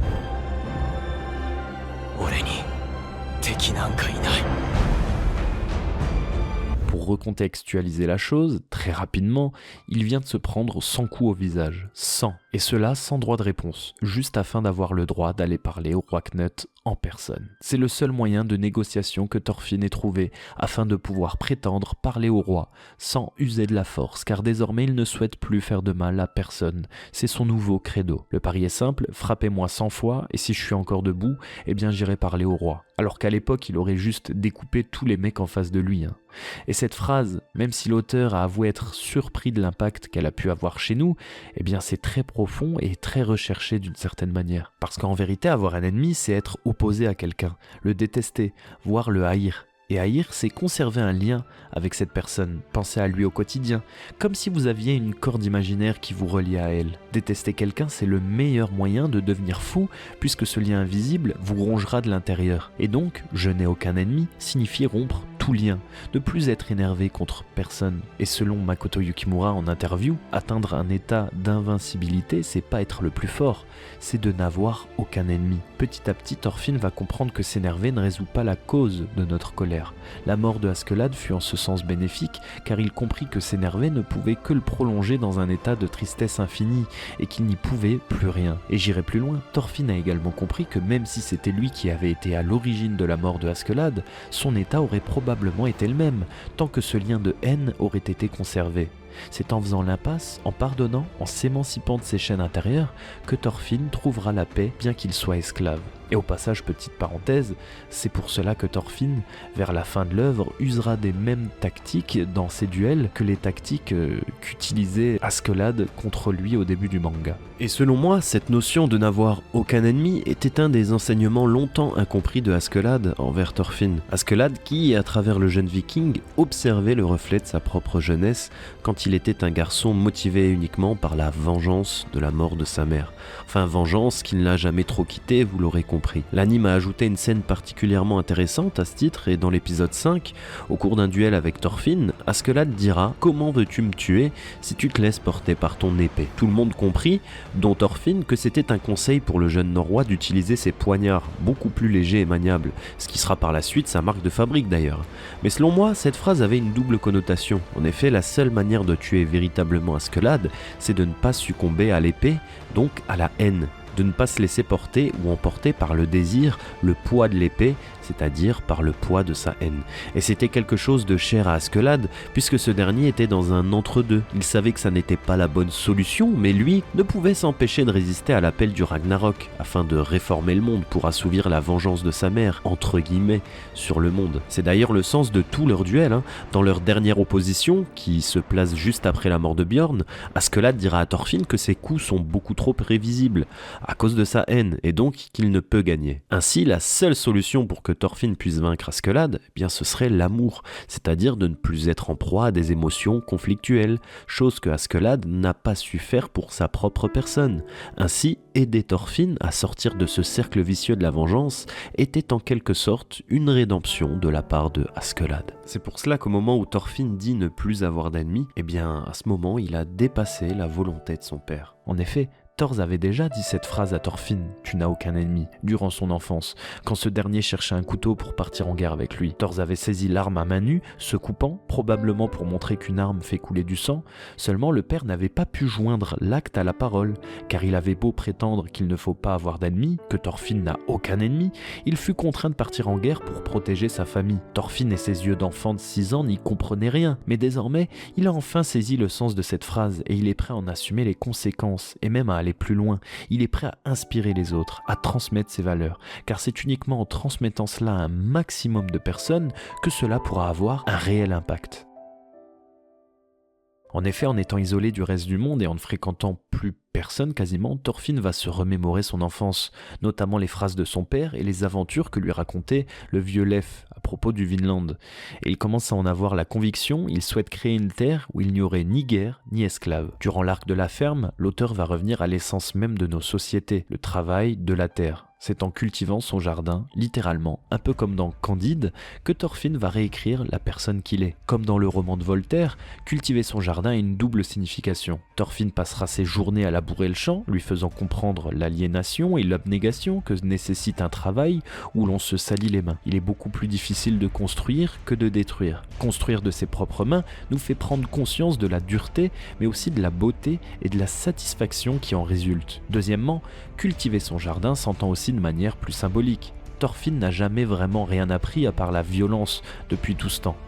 Pour recontextualiser la chose, très rapidement, il vient de se prendre 100 coups au visage. 100. Et cela sans droit de réponse, juste afin d'avoir le droit d'aller parler au roi Knut en personne. C'est le seul moyen de négociation que Thorfinn ait trouvé afin de pouvoir prétendre parler au roi sans user de la force, car désormais il ne souhaite plus faire de mal à personne. C'est son nouveau credo. Le pari est simple, frappez-moi 100 fois et si je suis encore debout, eh bien j'irai parler au roi. Alors qu'à l'époque il aurait juste découpé tous les mecs en face de lui. Et cette phrase, même si l'auteur a avoué être surpris de l'impact qu'elle a pu avoir chez nous, eh bien c'est très profond et très recherché d'une certaine manière. Parce qu'en vérité, avoir un ennemi, c'est être opposé à quelqu'un, le détester, voire le haïr. Et haïr, c'est conserver un lien avec cette personne, penser à lui au quotidien, comme si vous aviez une corde imaginaire qui vous reliait à elle. Détester quelqu'un, c'est le meilleur moyen de devenir fou, puisque ce lien invisible vous rongera de l'intérieur. Et donc, je n'ai aucun ennemi, signifie rompre tout lien, ne plus être énervé contre personne. Et selon Makoto Yukimura en interview, atteindre un état d'invincibilité, c'est pas être le plus fort, c'est de n'avoir aucun ennemi. Petit à petit, Thorfinn va comprendre que s'énerver ne résout pas la cause de notre colère. La mort de Askeladd fut en ce sens bénéfique, car il comprit que s'énerver ne pouvait que le prolonger dans un état de tristesse infinie, et qu'il n'y pouvait plus rien. Et j'irai plus loin, Thorfinn a également compris que même si c'était lui qui avait été à l'origine de la mort de Askeladd, son état aurait probablement été le même, tant que ce lien de haine aurait été conservé. C'est en faisant l'impasse, en pardonnant, en s'émancipant de ses chaînes intérieures, que Thorfinn trouvera la paix, bien qu'il soit esclave. Et au passage, petite parenthèse, c'est pour cela que Thorfinn, vers la fin de l'œuvre, usera des mêmes tactiques dans ses duels que les tactiques qu'utilisait Askeladd contre lui au début du manga. Et selon moi, cette notion de n'avoir aucun ennemi était un des enseignements longtemps incompris de Askeladd envers Thorfinn. Askeladd qui, à travers le jeune viking, observait le reflet de sa propre jeunesse quand il était un garçon motivé uniquement par la vengeance de la mort de sa mère. Enfin, vengeance qui ne l'a jamais trop quitté, vous l'aurez compris. L'anime a ajouté une scène particulièrement intéressante à ce titre, et dans l'épisode 5, au cours d'un duel avec Thorfinn, Askeladd dira « Comment veux-tu me tuer si tu te laisses porter par ton épée ?» Tout le monde comprit, dont Thorfinn, que c'était un conseil pour le jeune Norrois d'utiliser ses poignards, beaucoup plus légers et maniables, ce qui sera par la suite sa marque de fabrique d'ailleurs. Mais selon moi, cette phrase avait une double connotation. En effet, la seule manière de tuer véritablement Askeladd, c'est de ne pas succomber à l'épée, donc à la haine, de ne pas se laisser porter ou emporter par le désir, le poids de l'épée, c'est-à-dire par le poids de sa haine. Et c'était quelque chose de cher à Askeladd, puisque ce dernier était dans un entre-deux. Il savait que ça n'était pas la bonne solution, mais lui ne pouvait s'empêcher de résister à l'appel du Ragnarok, afin de réformer le monde pour assouvir la vengeance de sa mère, entre guillemets, sur le monde. C'est d'ailleurs le sens de tout leur duel. Dans leur dernière opposition, qui se place juste après la mort de Bjorn, Askeladd dira à Thorfinn que ses coups sont beaucoup trop prévisibles, à cause de sa haine, et donc qu'il ne peut gagner. Ainsi, la seule solution pour que Thorfinn puisse vaincre Askeladd, eh bien ce serait l'amour, c'est-à-dire de ne plus être en proie à des émotions conflictuelles, chose que Askeladd n'a pas su faire pour sa propre personne. Ainsi, aider Thorfinn à sortir de ce cercle vicieux de la vengeance était en quelque sorte une rédemption de la part de Askeladd. C'est pour cela qu'au moment où Thorfinn dit ne plus avoir d'ennemis, eh bien à ce moment il a dépassé la volonté de son père. En effet, Thor avait déjà dit cette phrase à Thorfinn, « Tu n'as aucun ennemi », durant son enfance, quand ce dernier cherchait un couteau pour partir en guerre avec lui. Thor avait saisi l'arme à main nue, se coupant, probablement pour montrer qu'une arme fait couler du sang. Seulement le père n'avait pas pu joindre l'acte à la parole, car il avait beau prétendre qu'il ne faut pas avoir d'ennemis, que Thorfinn n'a aucun ennemi, il fut contraint de partir en guerre pour protéger sa famille. Thorfinn et ses yeux d'enfant de 6 ans n'y comprenaient rien, mais désormais, il a enfin saisi le sens de cette phrase et il est prêt à en assumer les conséquences, et même à aller plus loin. Il est prêt à inspirer les autres, à transmettre ses valeurs, car c'est uniquement en transmettant cela à un maximum de personnes que cela pourra avoir un réel impact. En effet, en étant isolé du reste du monde et en ne fréquentant plus personne quasiment, Thorfinn va se remémorer son enfance, notamment les phrases de son père et les aventures que lui racontait le vieux Leif à propos du Vinland. Et il commence à en avoir la conviction, il souhaite créer une terre où il n'y aurait ni guerre ni esclaves. Durant l'arc de la ferme, l'auteur va revenir à l'essence même de nos sociétés, le travail de la terre. C'est en cultivant son jardin, littéralement, un peu comme dans Candide, que Thorfinn va réécrire la personne qu'il est. Comme dans le roman de Voltaire, cultiver son jardin a une double signification. Thorfinn passera ses journées à labourer le champ, lui faisant comprendre l'aliénation et l'abnégation que nécessite un travail où l'on se salit les mains. Il est beaucoup plus difficile de construire que de détruire. Construire de ses propres mains nous fait prendre conscience de la dureté, mais aussi de la beauté et de la satisfaction qui en résulte. Deuxièmement, cultiver son jardin s'entend aussi de manière plus symbolique. Thorfinn n'a jamais vraiment rien appris à part la violence depuis tout ce temps.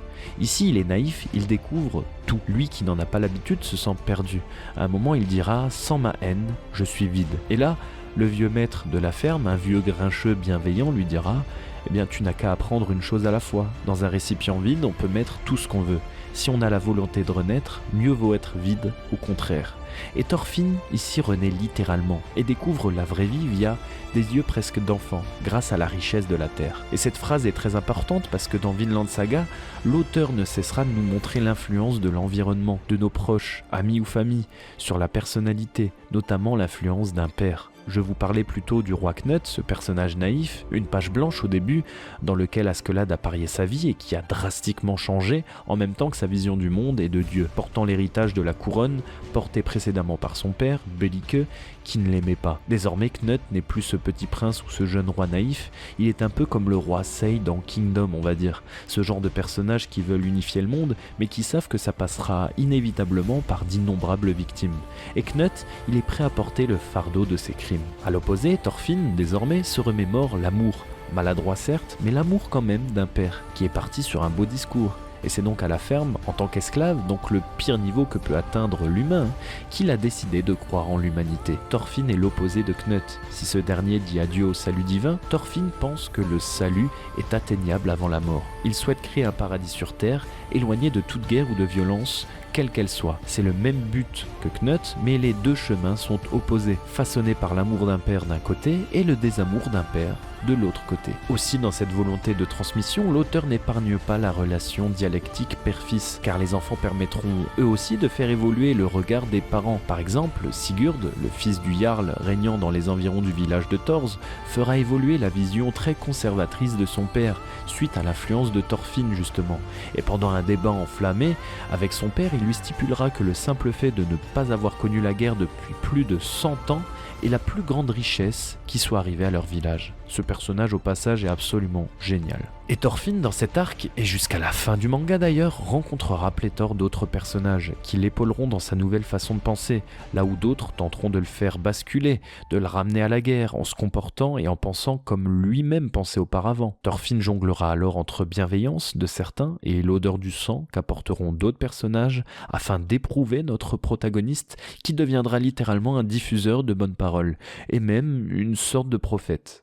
Ici, il est naïf, il découvre tout. Lui qui n'en a pas l'habitude se sent perdu. À un moment, il dira « Sans ma haine, je suis vide ». Et là, le vieux maître de la ferme, un vieux grincheux bienveillant, lui dira « Eh bien, tu n'as qu'à apprendre une chose à la fois. Dans un récipient vide, on peut mettre tout ce qu'on veut. Si on a la volonté de renaître, mieux vaut être vide, au contraire. » Et Thorfinn ici renaît littéralement et découvre la vraie vie via des yeux presque d'enfant, grâce à la richesse de la terre. Et cette phrase est très importante parce que dans Vinland Saga, l'auteur ne cessera de nous montrer l'influence de l'environnement, de nos proches, amis ou familles, sur la personnalité, notamment l'influence d'un père. Je vous parlais plutôt du roi Knut, ce personnage naïf, une page blanche au début, dans lequel Askeladd a parié sa vie et qui a drastiquement changé en même temps que sa vision du monde et de Dieu, portant l'héritage de la couronne, porté précédemment par son père, Belicke, qui ne l'aimait pas. Désormais, Knut n'est plus ce petit prince ou ce jeune roi naïf, il est un peu comme le roi Sei dans Kingdom, on va dire. Ce genre de personnages qui veulent unifier le monde, mais qui savent que ça passera inévitablement par d'innombrables victimes. Et Knut, il est prêt à porter le fardeau de ses crimes. À l'opposé, Thorfinn, désormais, se remémore l'amour. Maladroit certes, mais l'amour quand même d'un père, qui est parti sur un beau discours. Et c'est donc à la ferme, en tant qu'esclave, donc le pire niveau que peut atteindre l'humain, qu'il a décidé de croire en l'humanité. Thorfinn est l'opposé de Knut. Si ce dernier dit adieu au salut divin, Thorfinn pense que le salut est atteignable avant la mort. Il souhaite créer un paradis sur Terre, éloigné de toute guerre ou de violence, quelle qu'elle soit. C'est le même but que Knut, mais les deux chemins sont opposés, façonnés par l'amour d'un père d'un côté et le désamour d'un père de l'autre côté. Aussi, dans cette volonté de transmission, l'auteur n'épargne pas la relation dialectique père-fils, car les enfants permettront eux aussi de faire évoluer le regard des parents. Par exemple, Sigurd, le fils du Jarl régnant dans les environs du village de Thors, fera évoluer la vision très conservatrice de son père, suite à l'influence de Thorfinn justement. Et pendant un débat enflammé avec son père, il lui stipulera que le simple fait de ne pas avoir connu la guerre depuis plus de 100 ans est la plus grande richesse qui soit arrivée à leur village. Ce personnage au passage est absolument génial. Et Thorfinn dans cet arc, et jusqu'à la fin du manga d'ailleurs, rencontrera pléthore d'autres personnages qui l'épauleront dans sa nouvelle façon de penser, là où d'autres tenteront de le faire basculer, de le ramener à la guerre en se comportant et en pensant comme lui-même pensait auparavant. Thorfinn jonglera alors entre bienveillance de certains et l'odeur du sang qu'apporteront d'autres personnages afin d'éprouver notre protagoniste qui deviendra littéralement un diffuseur de bonnes paroles et même une sorte de prophète.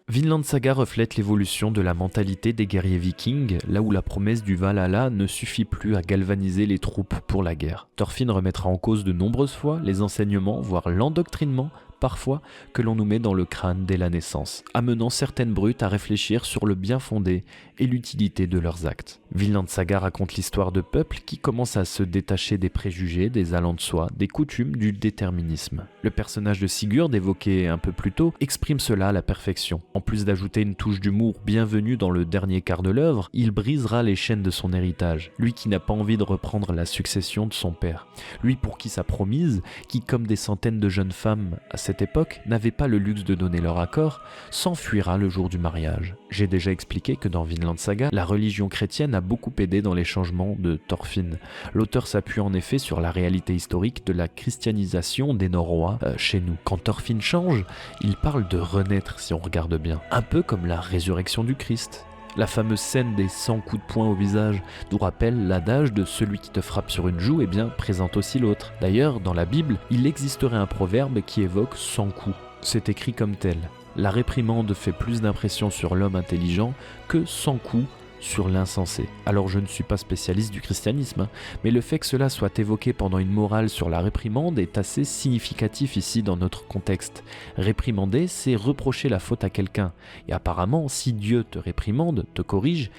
Vinland Saga reflète l'évolution de la mentalité des guerriers vikings, là où la promesse du Valhalla ne suffit plus à galvaniser les troupes pour la guerre. Thorfinn remettra en cause de nombreuses fois les enseignements, voire l'endoctrinement, parfois, que l'on nous met dans le crâne dès la naissance, amenant certaines brutes à réfléchir sur le bien fondé et l'utilité de leurs actes. Vinland Saga raconte l'histoire de peuples qui commencent à se détacher des préjugés, des allants de soi, des coutumes, du déterminisme. Le personnage de Sigurd, évoqué un peu plus tôt, exprime cela à la perfection. En plus d'ajouter une touche d'humour bienvenue dans le dernier quart de l'œuvre, il brisera les chaînes de son héritage. Lui qui n'a pas envie de reprendre la succession de son père. Lui pour qui sa promise, qui comme des centaines de jeunes femmes à cette époque n'avaient pas le luxe de donner leur accord, s'enfuira le jour du mariage. J'ai déjà expliqué que dans Vinland Saga, la religion chrétienne a beaucoup aidé dans les changements de Thorfinn. L'auteur s'appuie en effet sur la réalité historique de la christianisation des Norrois chez nous. Quand Thorfinn change, il parle de renaître si on regarde bien. Un peu comme la résurrection du Christ. La fameuse scène des 100 coups de poing au visage nous rappelle l'adage de celui qui te frappe sur une joue, présente aussi l'autre. D'ailleurs, dans la Bible, il existerait un proverbe qui évoque 100 coups. C'est écrit comme tel. La réprimande fait plus d'impression sur l'homme intelligent que 100 coups sur l'insensé. Alors je ne suis pas spécialiste du christianisme, mais le fait que cela soit évoqué pendant une morale sur la réprimande est assez significatif ici dans notre contexte. Réprimander, c'est reprocher la faute à quelqu'un. Et apparemment, si Dieu te réprimande, te corrige,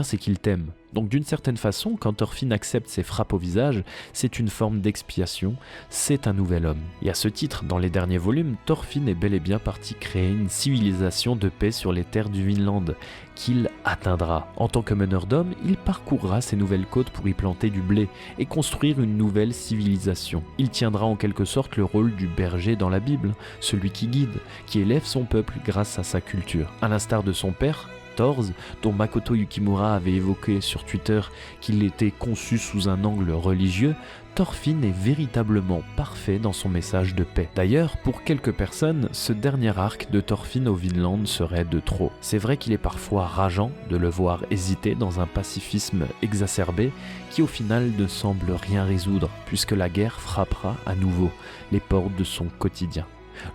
c'est qu'il t'aime. Donc d'une certaine façon, quand Thorfinn accepte ses frappes au visage, c'est une forme d'expiation, c'est un nouvel homme. Et à ce titre, dans les derniers volumes, Thorfinn est bel et bien parti créer une civilisation de paix sur les terres du Vinland, qu'il atteindra. En tant que meneur d'hommes, il parcourra ces nouvelles côtes pour y planter du blé et construire une nouvelle civilisation. Il tiendra en quelque sorte le rôle du berger dans la Bible, celui qui guide, qui élève son peuple grâce à sa culture. À l'instar de son père, Thors, dont Makoto Yukimura avait évoqué sur Twitter qu'il était conçu sous un angle religieux, Thorfinn est véritablement parfait dans son message de paix. D'ailleurs, pour quelques personnes, ce dernier arc de Thorfinn au Vinland serait de trop. C'est vrai qu'il est parfois rageant de le voir hésiter dans un pacifisme exacerbé qui au final ne semble rien résoudre, puisque la guerre frappera à nouveau les portes de son quotidien.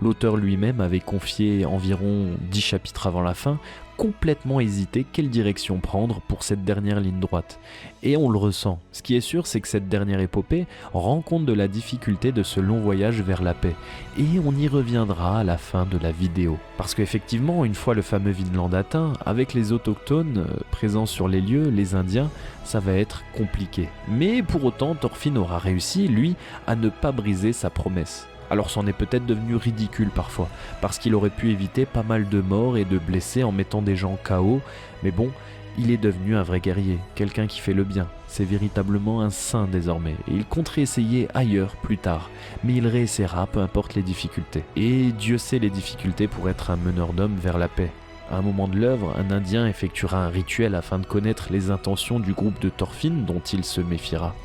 L'auteur lui-même avait confié environ 10 chapitres avant la fin, complètement hésité quelle direction prendre pour cette dernière ligne droite. Et on le ressent. Ce qui est sûr, c'est que cette dernière épopée rend compte de la difficulté de ce long voyage vers la paix. Et on y reviendra à la fin de la vidéo. Parce qu'effectivement, une fois le fameux Vinland atteint, avec les autochtones présents sur les lieux, les Indiens, ça va être compliqué. Mais pour autant, Thorfinn aura réussi, lui, à ne pas briser sa promesse. Alors c'en est peut-être devenu ridicule parfois, parce qu'il aurait pu éviter pas mal de morts et de blessés en mettant des gens KO, mais bon, il est devenu un vrai guerrier, quelqu'un qui fait le bien. C'est véritablement un saint désormais, et il compte réessayer ailleurs plus tard, mais il réessayera peu importe les difficultés. Et Dieu sait les difficultés pour être un meneur d'hommes vers la paix. À un moment de l'œuvre, un Indien effectuera un rituel afin de connaître les intentions du groupe de Thorfinn dont il se méfiera.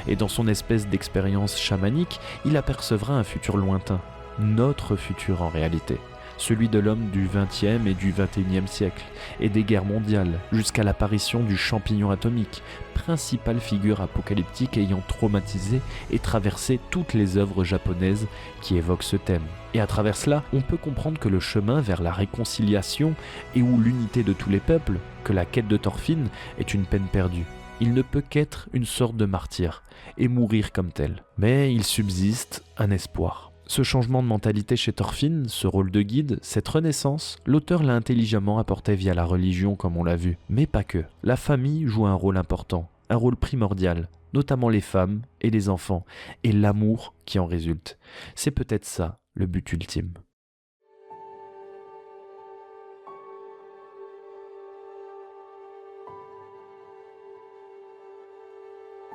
Et dans son espèce d'expérience chamanique, il apercevra un futur lointain. notre futur en réalité. Celui de l'homme du XXe et du XXIe siècle, et des guerres mondiales, jusqu'à l'apparition du champignon atomique, principale figure apocalyptique ayant traumatisé et traversé toutes les œuvres japonaises qui évoquent ce thème. Et à travers cela, on peut comprendre que le chemin vers la réconciliation et ou l'unité de tous les peuples, que la quête de Thorfinn est une peine perdue. Il ne peut qu'être une sorte de martyr, et mourir comme tel. Mais il subsiste un espoir. Ce changement de mentalité chez Thorfinn, ce rôle de guide, cette renaissance, l'auteur l'a intelligemment apporté via la religion comme on l'a vu. Mais pas que. La famille joue un rôle important, un rôle primordial, notamment les femmes et les enfants, et l'amour qui en résulte. C'est peut-être ça le but ultime.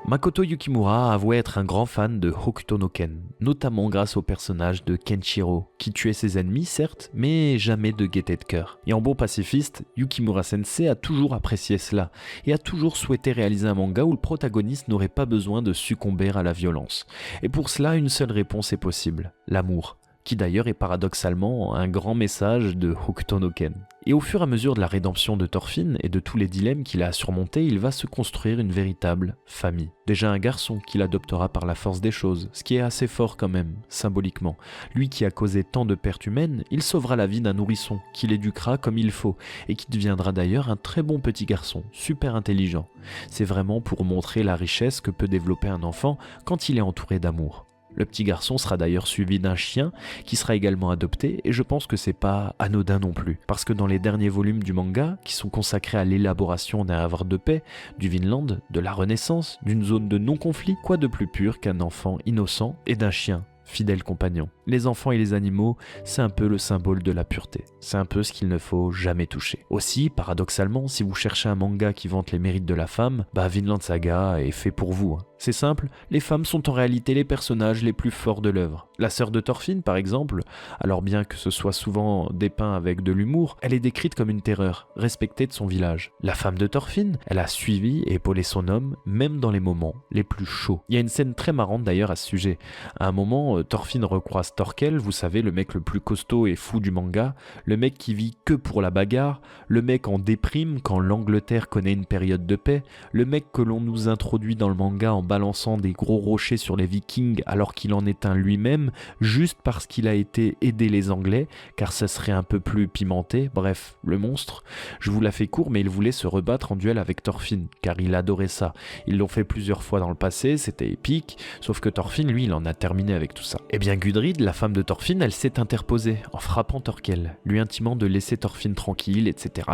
Makoto Yukimura avouait être un grand fan de Hokuto no Ken, notamment grâce au personnage de Kenshiro, qui tuait ses ennemis certes, mais jamais de gaieté de cœur. Et en bon pacifiste, Yukimura Sensei a toujours apprécié cela, et a toujours souhaité réaliser un manga où le protagoniste n'aurait pas besoin de succomber à la violence. Et pour cela, une seule réponse est possible, l'amour, qui d'ailleurs est paradoxalement un grand message de Hokuto no Ken. Et au fur et à mesure de la rédemption de Thorfinn et de tous les dilemmes qu'il a à surmonter, il va se construire une véritable famille. Déjà un garçon qu'il adoptera par la force des choses, ce qui est assez fort quand même, symboliquement. Lui qui a causé tant de pertes humaines, il sauvera la vie d'un nourrisson, qu'il éduquera comme il faut, et qui deviendra d'ailleurs un très bon petit garçon, super intelligent. C'est vraiment pour montrer la richesse que peut développer un enfant quand il est entouré d'amour. Le petit garçon sera d'ailleurs suivi d'un chien qui sera également adopté et je pense que c'est pas anodin non plus. Parce que dans les derniers volumes du manga, qui sont consacrés à l'élaboration d'un havre de paix, du Vinland, de la Renaissance, d'une zone de non-conflit, quoi de plus pur qu'un enfant innocent et d'un chien fidèle compagnon. Les enfants et les animaux, c'est un peu le symbole de la pureté. C'est un peu ce qu'il ne faut jamais toucher. Aussi, paradoxalement, si vous cherchez un manga qui vante les mérites de la femme, Vinland Saga est fait pour vous. C'est simple, les femmes sont en réalité les personnages les plus forts de l'œuvre. La sœur de Thorfinn, par exemple, alors bien que ce soit souvent dépeint avec de l'humour, elle est décrite comme une terreur, respectée de son village. La femme de Thorfinn, elle a suivi et épaulé son homme, même dans les moments les plus chauds. Il y a une scène très marrante d'ailleurs à ce sujet. À un moment, Thorfinn recroise Thorkel, vous savez, le mec le plus costaud et fou du manga, le mec qui vit que pour la bagarre, le mec en déprime quand l'Angleterre connaît une période de paix, le mec que l'on nous introduit dans le manga en balançant des gros rochers sur les Vikings alors qu'il en est un lui-même, juste parce qu'il a été aider les Anglais, car ça serait un peu plus pimenté, bref, le monstre. Je vous la fais court, mais il voulait se rebattre en duel avec Thorfinn, car il adorait ça. Ils l'ont fait plusieurs fois dans le passé, c'était épique, sauf que Thorfinn, lui, il en a terminé avec tout ça. Eh bien Gudrid, la femme de Thorfinn, elle s'est interposée, en frappant Thorkel, lui intimant de laisser Thorfinn tranquille, etc.,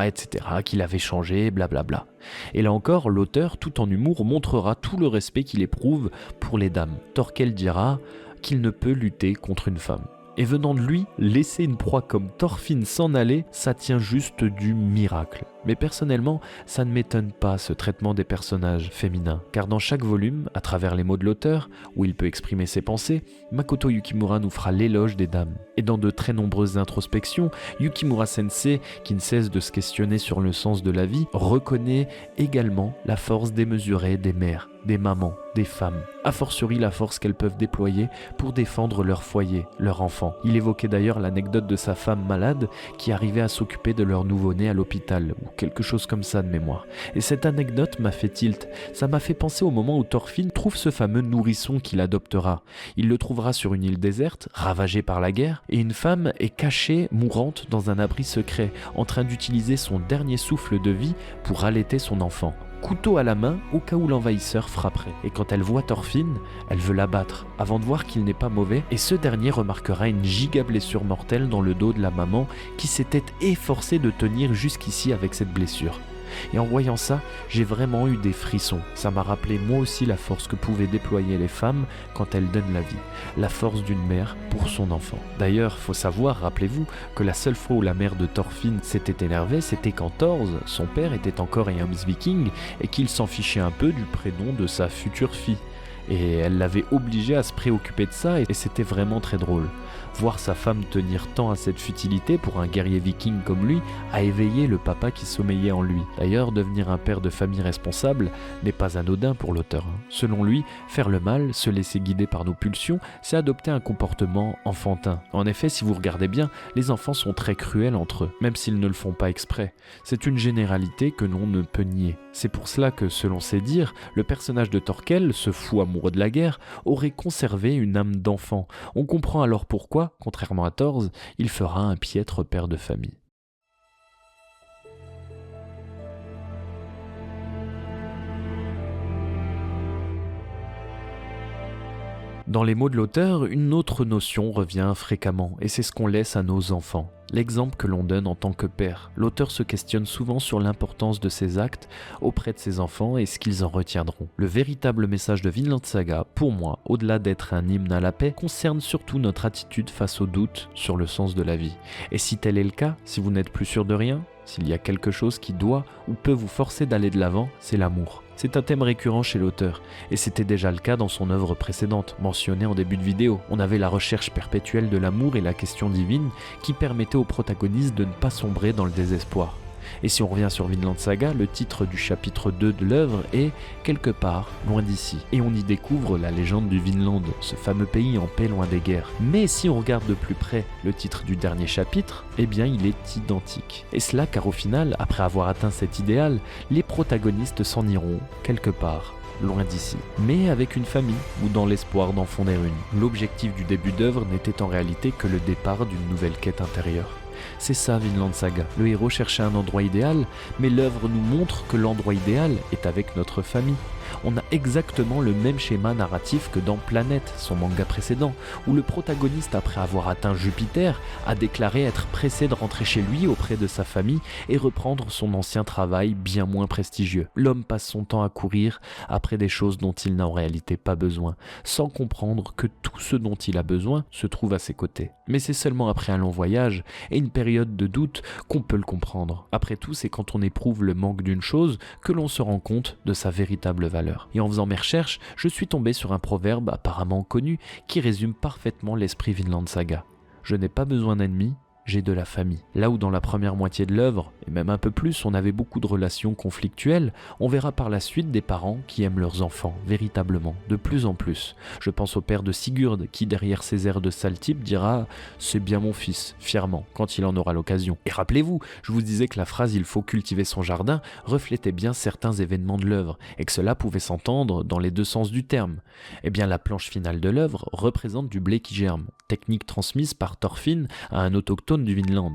qu'il avait changé, blablabla. Et là encore, l'auteur, tout en humour, montrera tout le respect qu'il éprouve pour les dames. Thorkel dira qu'il ne peut lutter contre une femme. Et venant de lui, laisser une proie comme Thorfinn s'en aller, ça tient juste du miracle. Mais personnellement, ça ne m'étonne pas ce traitement des personnages féminins, car dans chaque volume, à travers les mots de l'auteur, où il peut exprimer ses pensées, Makoto Yukimura nous fera l'éloge des dames. Et dans de très nombreuses introspections, Yukimura Sensei, qui ne cesse de se questionner sur le sens de la vie, reconnaît également la force démesurée des mères, des mamans, des femmes, a fortiori la force qu'elles peuvent déployer pour défendre leur foyer, leur enfant. Il évoquait d'ailleurs l'anecdote de sa femme malade qui arrivait à s'occuper de leur nouveau-né à l'hôpital, ou quelque chose comme ça de mémoire. Et cette anecdote m'a fait tilt, ça m'a fait penser au moment où Thorfinn trouve ce fameux nourrisson qu'il adoptera. Il le trouvera sur une île déserte, ravagée par la guerre, et une femme est cachée, mourante, dans un abri secret, en train d'utiliser son dernier souffle de vie pour allaiter son enfant. Couteau à la main au cas où l'envahisseur frapperait. Et quand elle voit Thorfinn, elle veut l'abattre, avant de voir qu'il n'est pas mauvais, et ce dernier remarquera une giga blessure mortelle dans le dos de la maman qui s'était efforcée de tenir jusqu'ici avec cette blessure. Et en voyant ça, j'ai vraiment eu des frissons. Ça m'a rappelé moi aussi la force que pouvaient déployer les femmes quand elles donnent la vie. La force d'une mère pour son enfant. D'ailleurs, faut savoir, rappelez-vous, que la seule fois où la mère de Thorfinn s'était énervée, c'était quand Thor, son père, était encore un viking et qu'il s'en fichait un peu du prénom de sa future fille. et elle l'avait obligé à se préoccuper de ça, et c'était vraiment très drôle. Voir sa femme tenir tant à cette futilité pour un guerrier viking comme lui a éveillé le papa qui sommeillait en lui. D'ailleurs, devenir un père de famille responsable n'est pas anodin pour l'auteur. Selon lui, faire le mal, se laisser guider par nos pulsions, c'est adopter un comportement enfantin. En effet, si vous regardez bien, les enfants sont très cruels entre eux, même s'ils ne le font pas exprès. C'est une généralité que l'on ne peut nier. C'est pour cela que, selon ses dires, le personnage de Thorkel, ce fou amoureux de la guerre, aurait conservé une âme d'enfant. On comprend alors pourquoi, contrairement à Thor, il fera un piètre père de famille. Dans les mots de l'auteur, une autre notion revient fréquemment, et c'est ce qu'on laisse à nos enfants. L'exemple que l'on donne en tant que père. L'auteur se questionne souvent sur l'importance de ses actes auprès de ses enfants et ce qu'ils en retiendront. Le véritable message de Vinland Saga, pour moi, au-delà d'être un hymne à la paix, concerne surtout notre attitude face aux doutes sur le sens de la vie. Et si tel est le cas, si vous n'êtes plus sûr de rien, s'il y a quelque chose qui doit ou peut vous forcer d'aller de l'avant, c'est l'amour. C'est un thème récurrent chez l'auteur, et c'était déjà le cas dans son œuvre précédente, mentionnée en début de vidéo. On avait la recherche perpétuelle de l'amour et la question divine qui permettait au protagoniste de ne pas sombrer dans le désespoir. Et si on revient sur Vinland Saga, le titre du chapitre 2 de l'œuvre est « Quelque part, loin d'ici ». Et on y découvre la légende du Vinland, ce fameux pays en paix loin des guerres. Mais si on regarde de plus près le titre du dernier chapitre, eh bien il est identique. Et cela car au final, après avoir atteint cet idéal, les protagonistes s'en iront quelque part loin d'ici, mais avec une famille ou dans l'espoir d'en fonder une. L'objectif du début d'œuvre n'était en réalité que le départ d'une nouvelle quête intérieure. C'est ça Vinland Saga. Le héros cherchait un endroit idéal, mais l'œuvre nous montre que l'endroit idéal est avec notre famille. On a exactement le même schéma narratif que dans Planète, son manga précédent, où le protagoniste, après avoir atteint Jupiter, a déclaré être pressé de rentrer chez lui auprès de sa famille et reprendre son ancien travail bien moins prestigieux. L'homme passe son temps à courir après des choses dont il n'a en réalité pas besoin, sans comprendre que tout ce dont il a besoin se trouve à ses côtés. Mais c'est seulement après un long voyage et une période de doute qu'on peut le comprendre. Après tout, c'est quand on éprouve le manque d'une chose que l'on se rend compte de sa véritable valeur. Et en faisant mes recherches, je suis tombé sur un proverbe apparemment connu qui résume parfaitement l'esprit Vinland Saga. Je n'ai pas besoin d'ennemis, j'ai de la famille. Là où dans la première moitié de l'œuvre, et même un peu plus, on avait beaucoup de relations conflictuelles, on verra par la suite des parents qui aiment leurs enfants, véritablement, de plus en plus. Je pense au père de Sigurd qui, derrière ses airs de sale type, dira « c'est bien mon fils », fièrement, quand il en aura l'occasion. Et rappelez-vous, je vous disais que la phrase « il faut cultiver son jardin » reflétait bien certains événements de l'œuvre, et que cela pouvait s'entendre dans les deux sens du terme. Eh bien, la planche finale de l'œuvre représente du blé qui germe, technique transmise par Thorfinn à un autochtone du Vinland.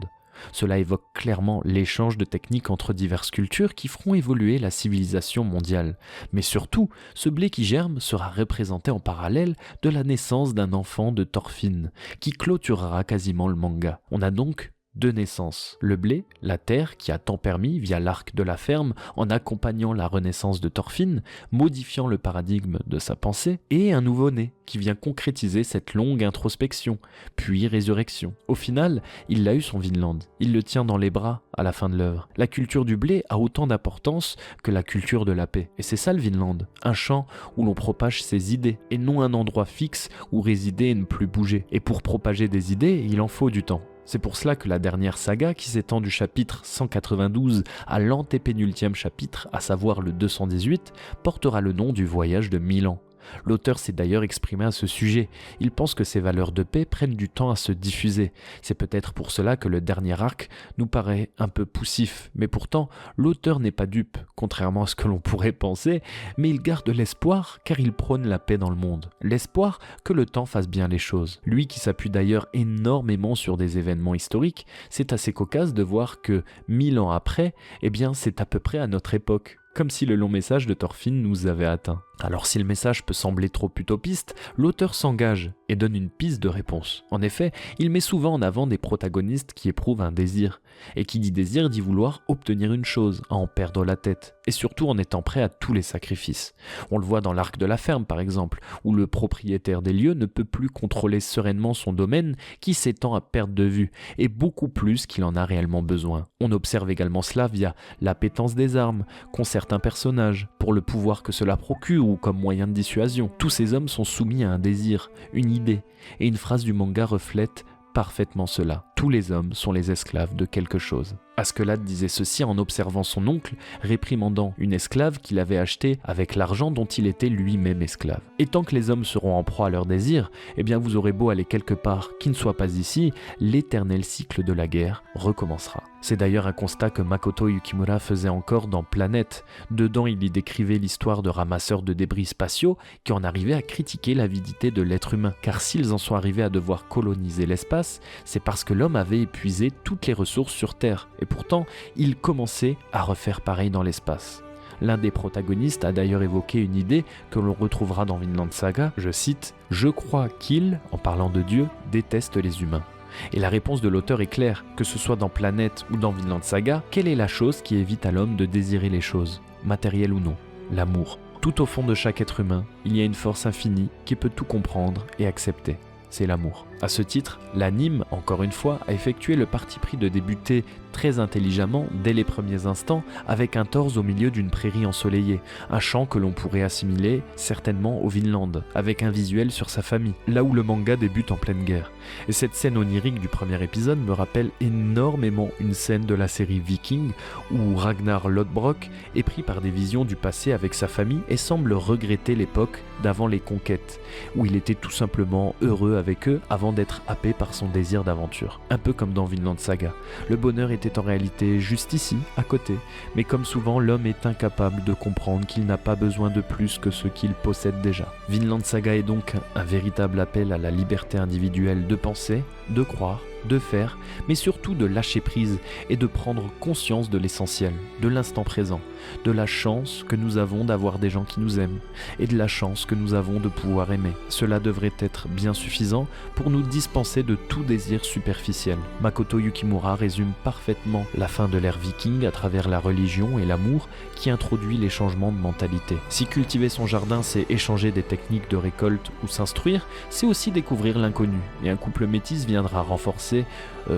Cela évoque clairement l'échange de techniques entre diverses cultures qui feront évoluer la civilisation mondiale. Mais surtout, ce blé qui germe sera représenté en parallèle de la naissance d'un enfant de Thorfinn, qui clôturera quasiment le manga. On a donc deux naissances. Le blé, la terre qui a tant permis via l'arc de la ferme en accompagnant la renaissance de Thorfinn, modifiant le paradigme de sa pensée, et un nouveau-né qui vient concrétiser cette longue introspection, puis résurrection. Au final, il a eu son Vinland. Il le tient dans les bras à la fin de l'œuvre. La culture du blé a autant d'importance que la culture de la paix. Et c'est ça le Vinland, un champ où l'on propage ses idées, et non un endroit fixe où résider et ne plus bouger. Et pour propager des idées, il en faut du temps. C'est pour cela que la dernière saga, qui s'étend du chapitre 192 à l'antépénultième chapitre, à savoir le 218, portera le nom du voyage de 1000 ans. L'auteur s'est d'ailleurs exprimé à ce sujet. Il pense que ces valeurs de paix prennent du temps à se diffuser. C'est peut-être pour cela que le dernier arc nous paraît un peu poussif. Mais pourtant, l'auteur n'est pas dupe, contrairement à ce que l'on pourrait penser, mais il garde l'espoir car il prône la paix dans le monde. L'espoir que le temps fasse bien les choses. Lui qui s'appuie d'ailleurs énormément sur des événements historiques, c'est assez cocasse de voir que 1000 ans après, eh bien c'est à peu près à notre époque. Comme si le long message de Thorfinn nous avait atteint. Alors si le message peut sembler trop utopiste, l'auteur s'engage et donne une piste de réponse. En effet, il met souvent en avant des protagonistes qui éprouvent un désir. Et qui dit désir dit vouloir obtenir une chose, à en perdre la tête. Et surtout en étant prêt à tous les sacrifices. On le voit dans l'arc de la ferme par exemple, où le propriétaire des lieux ne peut plus contrôler sereinement son domaine qui s'étend à perte de vue, et beaucoup plus qu'il en a réellement besoin. On observe également cela via l'appétence des armes, concertée certains personnages, pour le pouvoir que cela procure ou comme moyen de dissuasion. Tous ces hommes sont soumis à un désir, une idée, et une phrase du manga reflète parfaitement cela. Tous les hommes sont les esclaves de quelque chose. Ascalade disait ceci en observant son oncle réprimandant une esclave qu'il avait achetée avec l'argent dont il était lui-même esclave. Et tant que les hommes seront en proie à leurs désirs, eh bien vous aurez beau aller quelque part qui ne soit pas ici, l'éternel cycle de la guerre recommencera. C'est d'ailleurs un constat que Makoto Yukimura faisait encore dans Planète. Dedans, il y décrivait l'histoire de ramasseurs de débris spatiaux qui en arrivaient à critiquer l'avidité de l'être humain. Car s'ils en sont arrivés à devoir coloniser l'espace, c'est parce que l'homme avait épuisé toutes les ressources sur Terre. Et pourtant, il commençait à refaire pareil dans l'espace. L'un des protagonistes a d'ailleurs évoqué une idée que l'on retrouvera dans Vinland Saga, je cite « Je crois qu'il, en parlant de Dieu, déteste les humains ». Et la réponse de l'auteur est claire, que ce soit dans Planète ou dans Vinland Saga, quelle est la chose qui évite à l'homme de désirer les choses, matérielles ou non? L'amour. Tout au fond de chaque être humain, il y a une force infinie qui peut tout comprendre et accepter. C'est l'amour. À ce titre, l'anime, encore une fois, a effectué le parti pris de débuter très intelligemment, dès les premiers instants, avec un torse au milieu d'une prairie ensoleillée, un champ que l'on pourrait assimiler certainement au Vinland, avec un visuel sur sa famille, là où le manga débute en pleine guerre. Et cette scène onirique du premier épisode me rappelle énormément une scène de la série Viking, où Ragnar Lodbrok est pris par des visions du passé avec sa famille et semble regretter l'époque d'avant les conquêtes, où il était tout simplement heureux avec eux avant d'être happé par son désir d'aventure. Un peu comme dans Vinland Saga. Le bonheur était en réalité juste ici, à côté, mais comme souvent l'homme est incapable de comprendre qu'il n'a pas besoin de plus que ce qu'il possède déjà. Vinland Saga est donc un véritable appel à la liberté individuelle de penser, de croire, de faire, mais surtout de lâcher prise et de prendre conscience de l'essentiel, de l'instant présent, de la chance que nous avons d'avoir des gens qui nous aiment et de la chance que nous avons de pouvoir aimer. Cela devrait être bien suffisant pour nous dispenser de tout désir superficiel. Makoto Yukimura résume parfaitement la fin de l'ère viking à travers la religion et l'amour qui introduit les changements de mentalité. Si cultiver son jardin, c'est échanger des techniques de récolte ou s'instruire, c'est aussi découvrir l'inconnu. Et un couple métis viendra renforcer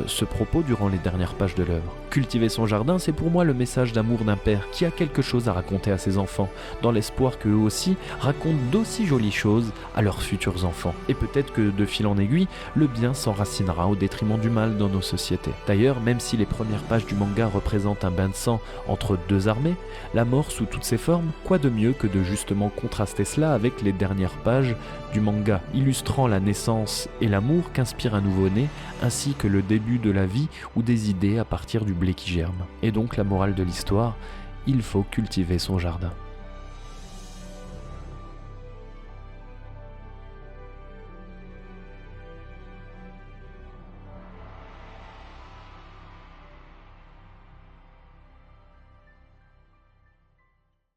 ce propos durant les dernières pages de l'œuvre. Cultiver son jardin, c'est pour moi le message d'amour d'un père qui a quelque chose à raconter à ses enfants, dans l'espoir qu'eux aussi racontent d'aussi jolies choses à leurs futurs enfants. Et peut-être que de fil en aiguille, le bien s'enracinera au détriment du mal dans nos sociétés. D'ailleurs, même si les premières pages du manga représentent un bain de sang entre deux armées, la mort sous toutes ses formes, quoi de mieux que de justement contraster cela avec les dernières pages du manga, illustrant la naissance et l'amour qu'inspire un nouveau-né, ainsi que le début de la vie ou des idées à partir du blé qui germe. Et donc la morale de l'histoire, il faut cultiver son jardin.